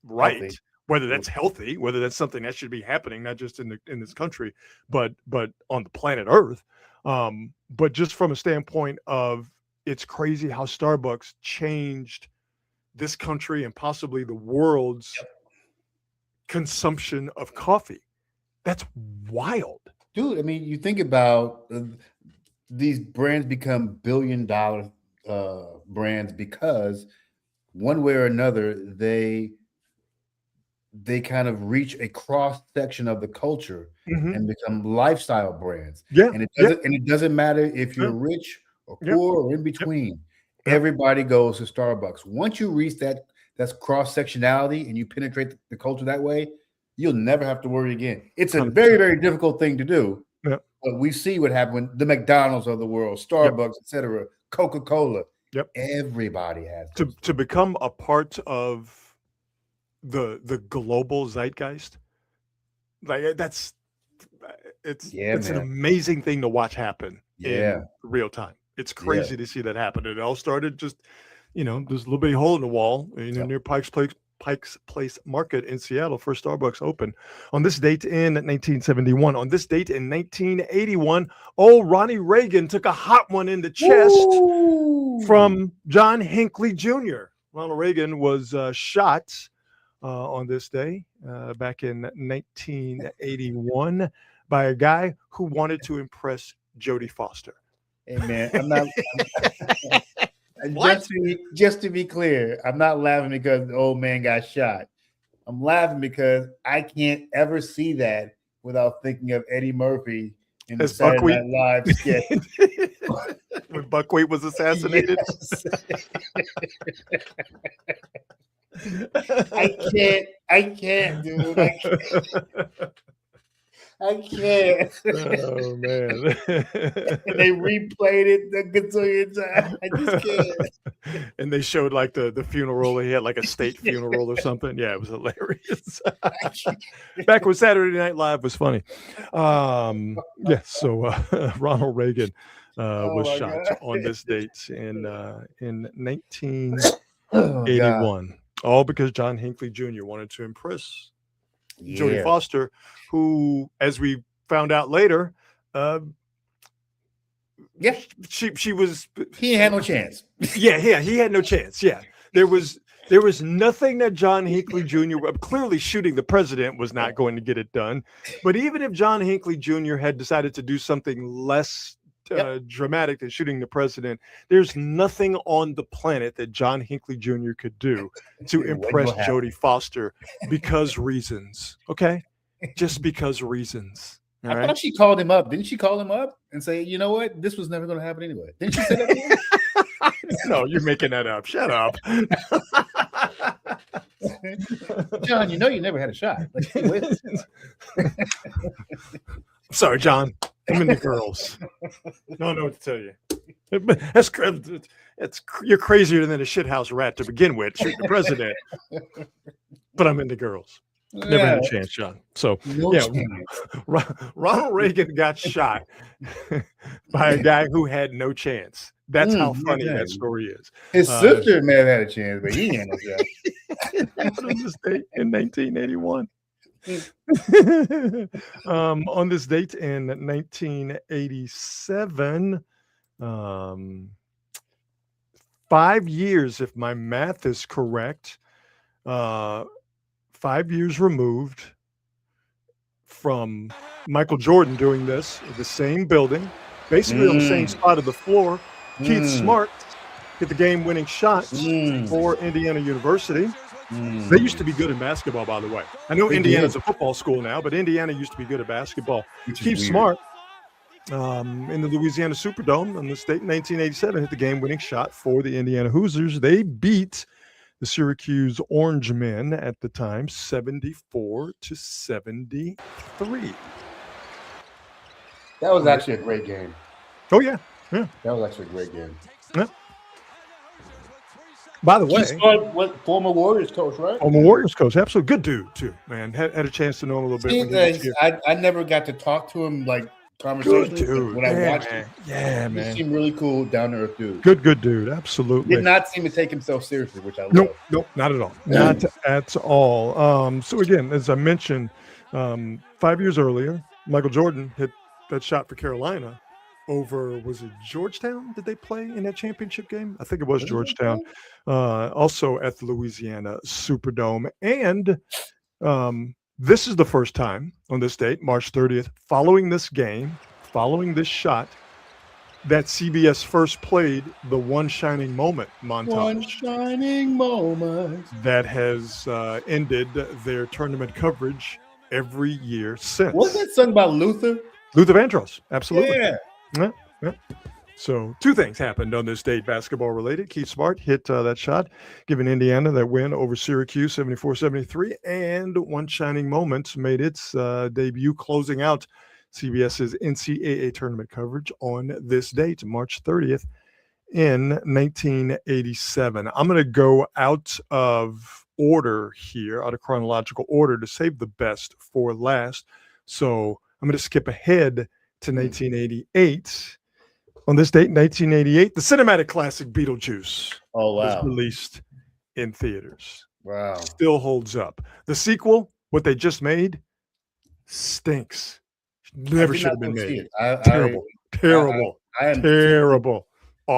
right, Healthy. whether that's healthy, whether that's something that should be happening, not just in this country, but on the planet Earth. But just from a standpoint of, it's crazy how Starbucks changed this country and possibly the world's consumption of coffee. That's wild. Dude, I mean, you think about these brands become billion-dollar brands because one way or another, they kind of reach a cross section of the culture and become lifestyle brands. Yeah. And it doesn't matter if you're rich or poor or in between. Everybody goes to Starbucks. Once you reach that's cross sectionality and you penetrate the culture that way, you'll never have to worry again. It's a very, very difficult thing to do. Yeah. But we see what happened when the McDonald's of the world, Starbucks, etc., Coca-Cola. Yep. Everybody has to become a part of the global zeitgeist. Like, it's an amazing thing to watch happen in real time. It's crazy to see that happen. It all started just, there's a little bitty hole in the wall, near Pikes Place Market in Seattle. First Starbucks opened on this date in 1971. On this date in 1981, old Ronnie Reagan took a hot one in the chest from John Hinckley Jr. Ronald Reagan was shot on this day back in 1981 by a guy who wanted to impress Jodie Foster. Hey man, I'm not. Just to be clear, I'm not laughing because the old man got shot. I'm laughing because I can't ever see that without thinking of Eddie Murphy in the Saturday Night Live sketch when Buckwheat was assassinated. I can't, dude. I can't. Oh man! And they replayed it a gazillion times. I just can't. And they showed like the funeral. He had like a state funeral or something. Yeah, it was hilarious. Back when Saturday Night Live was funny. So Ronald Reagan was shot on this date in 1981. All because John Hinckley Jr. wanted to impress Jodie Foster, who, as we found out later, she was. He had no chance. He had no chance. Yeah, there was nothing that John Hinckley Jr. clearly shooting the president was not going to get it done. But even if John Hinckley Jr. had decided to do something less dramatic than shooting the president, there's nothing on the planet that John Hinckley Jr. could do to impress Jodie Foster because reasons. Okay. just because reasons. I thought she called him up. Didn't she call him up and say, you know what? This was never going to happen anyway. Didn't she say that to him? No, you're making that up. Shut up. John, you know you never had a shot. Like, hey, wait. Sorry, John. I'm into girls. Don't know what to tell you. You're crazier than a shithouse rat to begin with, shooting the president. But I'm into girls. Never had a chance, John. So, Ronald Reagan got shot by a guy who had no chance. That's how funny that story is. His sister may have had a chance, but he ain't no shot. It happened on this date in 1981. On this date in 1987, 5 years, if my math is correct, 5 years removed from Michael Jordan doing this in the same building, basically on the same spot of the floor. Keith Smart hit the game-winning shot for Indiana University. They used to be good in basketball, by the way. I know Indiana's a football school now, but Indiana used to be good at basketball. Keith Smart in the Louisiana Superdome on this date in 1987 hit the game-winning shot for the Indiana Hoosiers. They beat the Syracuse Orange Men at the time 74-73. That was actually a great game. Oh, yeah. Yeah. That was actually a great game. Yeah. By the way, former Warriors coach, right? Former Warriors coach, absolutely good dude too, man. Had a chance to know him a little bit. I never got to talk to him like conversations. When I watched him, man, he seemed really cool, down to earth dude. Good dude, absolutely. Did not seem to take himself seriously, which I love. Nope, not at all, not at all. So again, as I mentioned, 5 years earlier, Michael Jordan hit that shot for Carolina. Was it Georgetown? Did they play in that championship game? I think it was Georgetown. Also at the Louisiana Superdome. And this is the first time on this date, March 30th, following this shot, that CBS first played the One Shining Moment montage. One shining moment. That has ended their tournament coverage every year since. Wasn't that sung by Luther? Luther Vandross, absolutely. Yeah. So 2 things happened on this date, basketball related. Keith Smart hit that shot, giving Indiana that win over Syracuse 74-73, and One Shining Moment made its debut, closing out CBS's NCAA tournament coverage on this date, March 30th in 1987. I'm going to go out of order here, out of chronological order, to save the best for last. So I'm going to skip ahead to 1988. On this date, 1988, the cinematic classic Beetlejuice was released in theaters. Wow. Still holds up. The sequel, what they just made, stinks. Never should have been made. Terrible. Awful.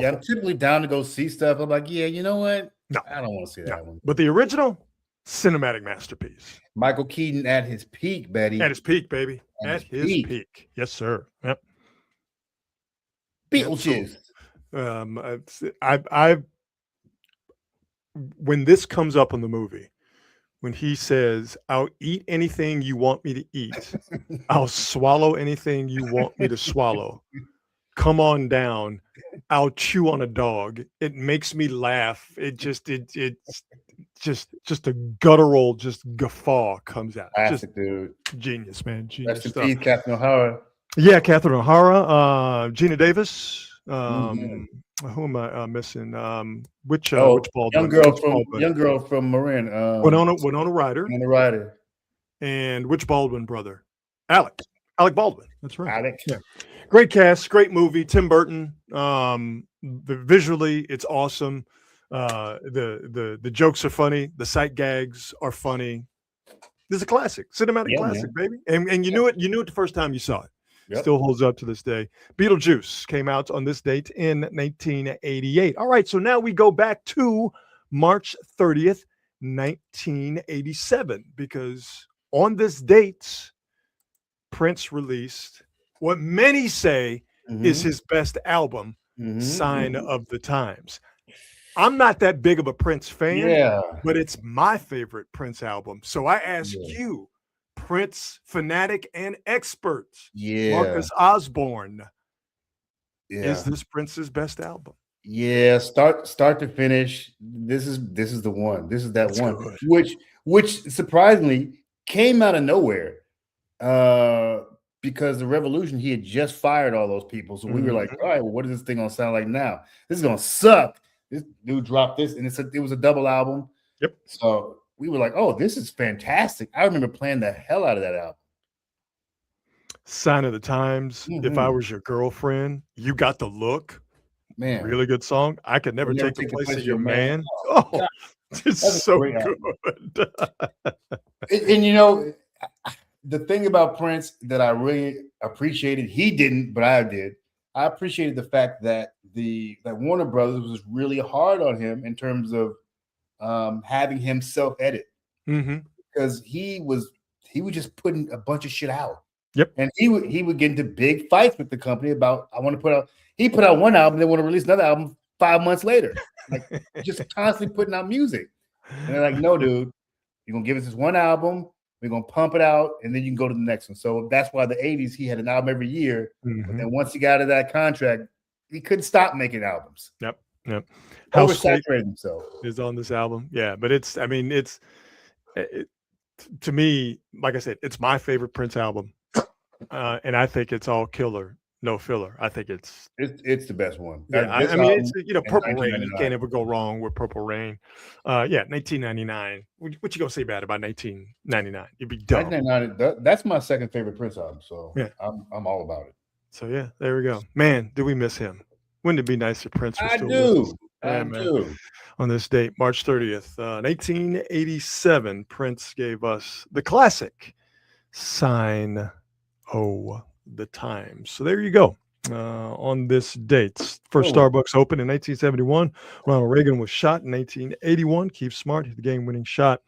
Yeah, I'm typically down to go see stuff. I'm like, yeah, you know what? No. I don't want to see that one. But the original, cinematic masterpiece. Michael Keaton at his peak, Betty. At his peak, baby. At his peak. Yes, sir. Yep. Beetlejuice. I when this comes up in the movie, when he says, "I'll eat anything you want me to eat. I'll swallow anything you want me to swallow. Come on down. I'll chew on a dog." It makes me laugh. It's just a guttural, just guffaw comes out. Classic, dude. Genius, man. Genius Rest stuff. in peace, Catherine O'Hara. Yeah, Catherine O'Hara, Gina Davis. Who am I missing? Which Baldwin? Young girl from Marin. Winona Ryder. Winona Ryder. And which Baldwin brother? Alec Baldwin. That's right. Alec. Yeah. Great cast, great movie. Tim Burton. Visually, it's awesome. The jokes are funny. The sight gags are funny. This is a classic, cinematic classic, baby. And you knew it the first time you saw it. Yep. Still holds up to this day. Beetlejuice came out on this date in 1988. All right, so now we go back to March 30th, 1987, because on this date, Prince released what many say is his best album, Sign of the Times. I'm not that big of a Prince fan, but it's my favorite Prince album. So I ask you, Prince fanatic and expert, Yeah. Marcus Osborne. Yeah. Is this Prince's best album? Yeah, start to finish. This is the one. This is that That's one, good. which surprisingly came out of nowhere. Because the Revolution, he had just fired all those people. So we were like, all right, well, what is this thing gonna sound like now? This is gonna suck. This dude dropped this, and it was a double album. Yep. So we were like, oh, this is fantastic. I remember playing the hell out of that album. Sign of the Times. If I Was Your Girlfriend, You Got the Look. Man, really good song. I Could Never Take the Place of Your Man. Oh, oh it's so good. and you know, the thing about Prince that I really appreciated, he didn't, but I did. I appreciated the fact that that Warner Brothers was really hard on him in terms of having him self-edit, because he was just putting a bunch of shit out. Yep. And he would get into big fights with the company about, I want to put out. He put out one album, they want to release another album 5 months later, like just constantly putting out music. And they're like, no, dude, you're gonna give us this one album. We're going to pump it out, and then you can go to the next one. So that's why the 80s, he had an album every year. But then once he got out of that contract, he couldn't stop making albums. Yep. Oversaturated himself. Is on this album. Yeah, but to me, like I said, it's my favorite Prince album. And I think it's all killer, no filler. I think it's the best one. Yeah, it's Purple Rain. You can't ever go wrong with Purple Rain. 1999. What you gonna say bad about 1999? You'd be dumb. 1999. That's my second favorite Prince album. So yeah, I'm all about it. So yeah, there we go. Man, do we miss him? Wouldn't it be nice if Prince was still with us? I do. On this date, March 30th, 1987, Prince gave us the classic Sign O' the Times. So there you go. On this date, first Starbucks opened in 1971. Ronald Reagan was shot in 1981. Keith Smart hit the game-winning shot.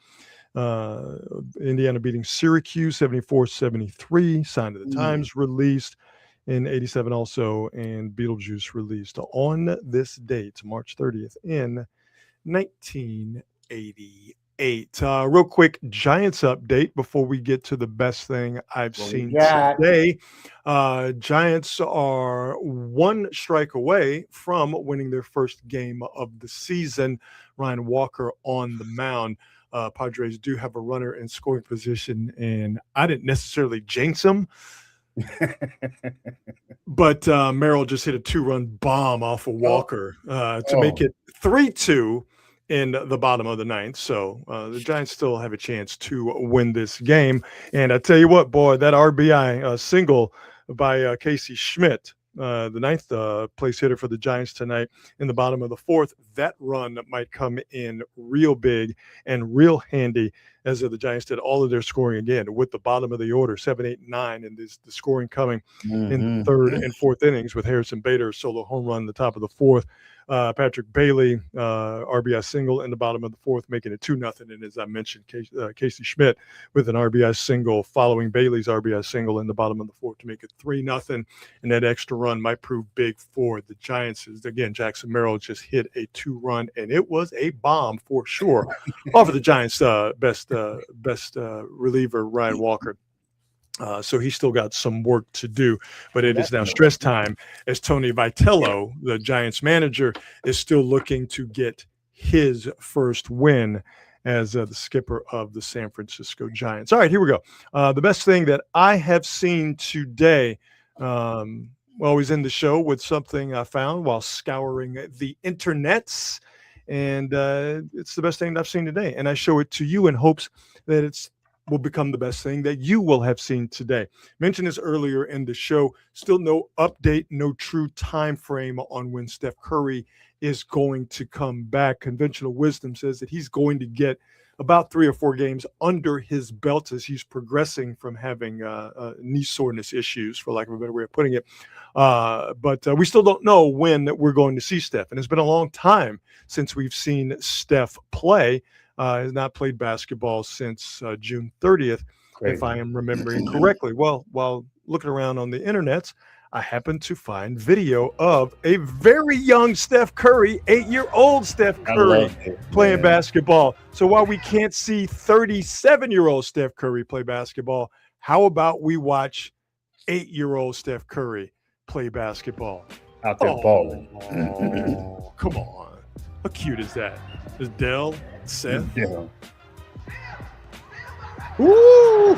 Indiana beating Syracuse 74-73. Sign of the Times released in 87 also, and Beetlejuice released on this date, March 30th in 1988. Real quick Giants update before we get to the best thing I've seen today. Giants are one strike away from winning their first game of the season. Ryan Walker on the mound. Padres do have a runner in scoring position, and I didn't necessarily jinx them. But Merrill just hit a 2-run bomb off of Walker to make it 3-2 in the bottom of the ninth. So the Giants still have a chance to win this game. And I tell you what, boy, that RBI single by Casey Schmidt, the ninth place hitter for the Giants tonight in the bottom of the fourth, that run might come in real big and real handy, as the Giants did all of their scoring again with the bottom of the order, 7, 8, 9, and the scoring coming in the third and fourth innings with Harrison Bader solo home run in the top of the fourth. Patrick Bailey, RBI single in the bottom of the fourth, making it 2-0. And as I mentioned, Casey Schmidt with an RBI single following Bailey's RBI single in the bottom of the fourth to make it 3-0. And that extra run might prove big for the Giants. Again, Jackson Merrill just hit a 2-run, and it was a bomb for sure off of the Giants' best reliever, Ryan Walker. So he's still got some work to do, but it is now stress time as Tony Vitello, the Giants manager, is still looking to get his first win as the skipper of the San Francisco Giants. All right, here we go. The best thing that I have seen today, always in the show with something I found while scouring the internets, and it's the best thing that I've seen today. And I show it to you in hopes that it's will become the best thing that you will have seen today. Mentioned this earlier in the show. Still no update, no true time frame on when Steph Curry is going to come back. Conventional wisdom says that he's going to get about 3 or 4 games under his belt as he's progressing from having knee soreness issues, for lack of a better way of putting it. But we still don't know when we're going to see Steph. And it's been a long time since we've seen Steph play. Has not played basketball since June 30th, if I am remembering correctly. Well, while looking around on the internets, I happened to find video of a very young Steph Curry, 8-year-old Steph Curry playing basketball. So while we can't see 37-year-old Steph Curry play basketball, how about we watch 8-year-old Steph Curry play basketball? Out there balling. Oh, come on. How cute is that? Is Dell, Seth? Yeah. Ooh.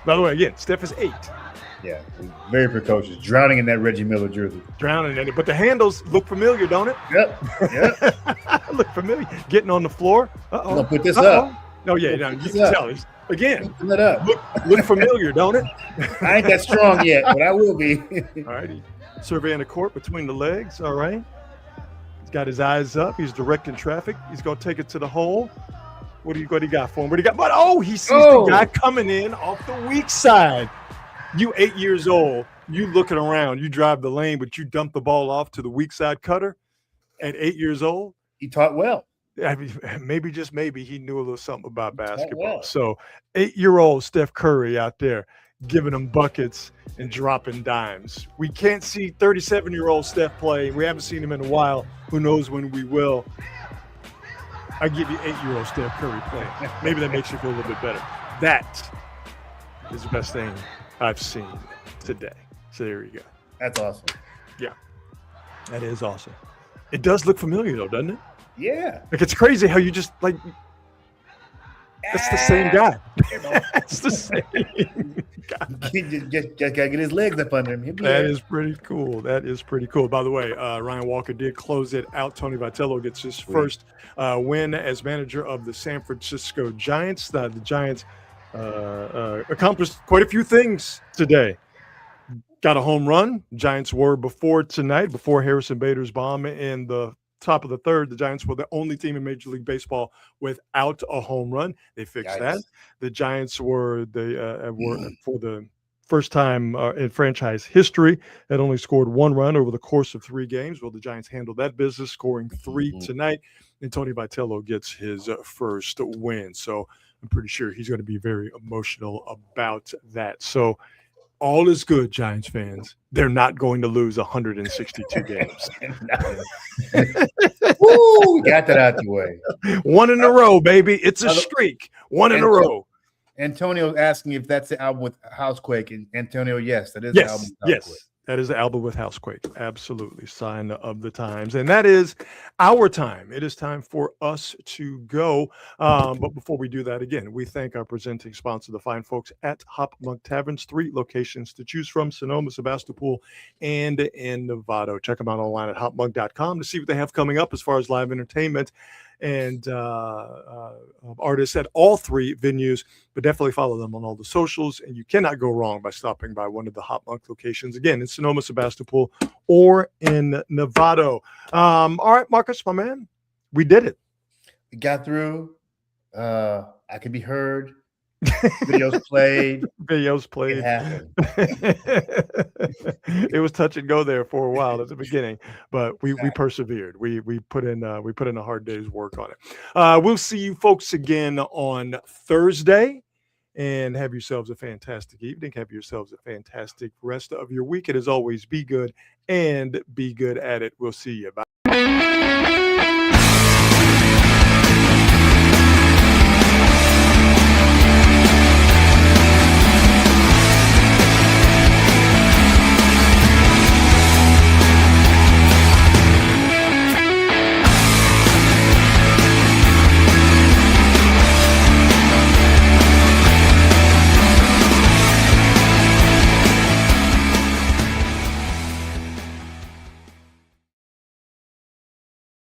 By the way, again, Steph is 8. Yeah, very precocious. Drowning in that Reggie Miller jersey. Drowning in it. But the handles look familiar, don't it? Yep. Look familiar. Getting on the floor. I'm going to put this up. Oh, yeah. Now, you can tell. Again, it up. Look familiar, don't it? I ain't that strong yet, but I will be. All righty. Surveying the court between the legs. All right. He's got his eyes up. He's directing traffic. He's going to take it to the hole. What do you got for him? What do you got? But he sees the guy coming in off the weak side. You 8 years old, you looking around, you drive the lane, but you dump the ball off to the weak side cutter at 8 years old. He taught well. I mean, maybe, just maybe, he knew a little something about basketball. Well. So 8-year-old Steph Curry out there giving them buckets and dropping dimes. We can't see 37-year-old Steph play. We haven't seen him in a while. Who knows when we will. I give you 8-year-old Steph Curry playing. Maybe that makes you feel a little bit better. That is the best thing I've seen today. So there you go. That's awesome. Yeah, that is awesome. It does look familiar though, doesn't it? Yeah. Like, it's crazy how you just like. That's the same guy. That's the same guy. Just gotta get his legs up under him. That is pretty cool. That is pretty cool. By the way, Ryan Walker did close it out. Tony Vitello gets his first win as manager of the San Francisco Giants. The Giants accomplished quite a few things today. Got a home run. Giants were before Harrison Bader's bomb in the top of the third. The Giants were the only team in Major League Baseball without a home run. They fixed that. The Giants were for the first time in franchise history had only scored one run over the course of 3 games. Well, the Giants handled that business, scoring 3 tonight, and Tony Vitello gets his first win. So I'm pretty sure he's going to be very emotional about that. So all is good, Giants fans. They're not going to lose 162 games. Woo, we got that out the way. 1 in a row, baby. It's a streak. 1 in a row. Antonio's asking if that's the album with Housequake. And Antonio, yes, that is the album with Housequake. Yes, that is the album with Housequake. Absolutely. Sign of the times. And that is our time. It is time for us to go. But before we do that, again, we thank our presenting sponsor, the fine folks at Hop Monk Taverns. 3 locations to choose from: Sonoma, Sebastopol, and in Novato. Check them out online at hopmonk.com to see what they have coming up as far as live entertainment and artists at all 3 venues, but definitely follow them on all the socials, and you cannot go wrong by stopping by one of the Hop Monk locations, again, in Sonoma, Sebastopol, or in Novato. All right, Marcus, my man, we did it. We got through. I could be heard. Videos played. It happened. It was touch and go there for a while at the beginning, but we persevered. We put in a hard day's work on it. We'll see you folks again on Thursday, and have yourselves a fantastic evening. Have yourselves a fantastic rest of your week. And as always, be good and be good at it. We'll see you. Bye.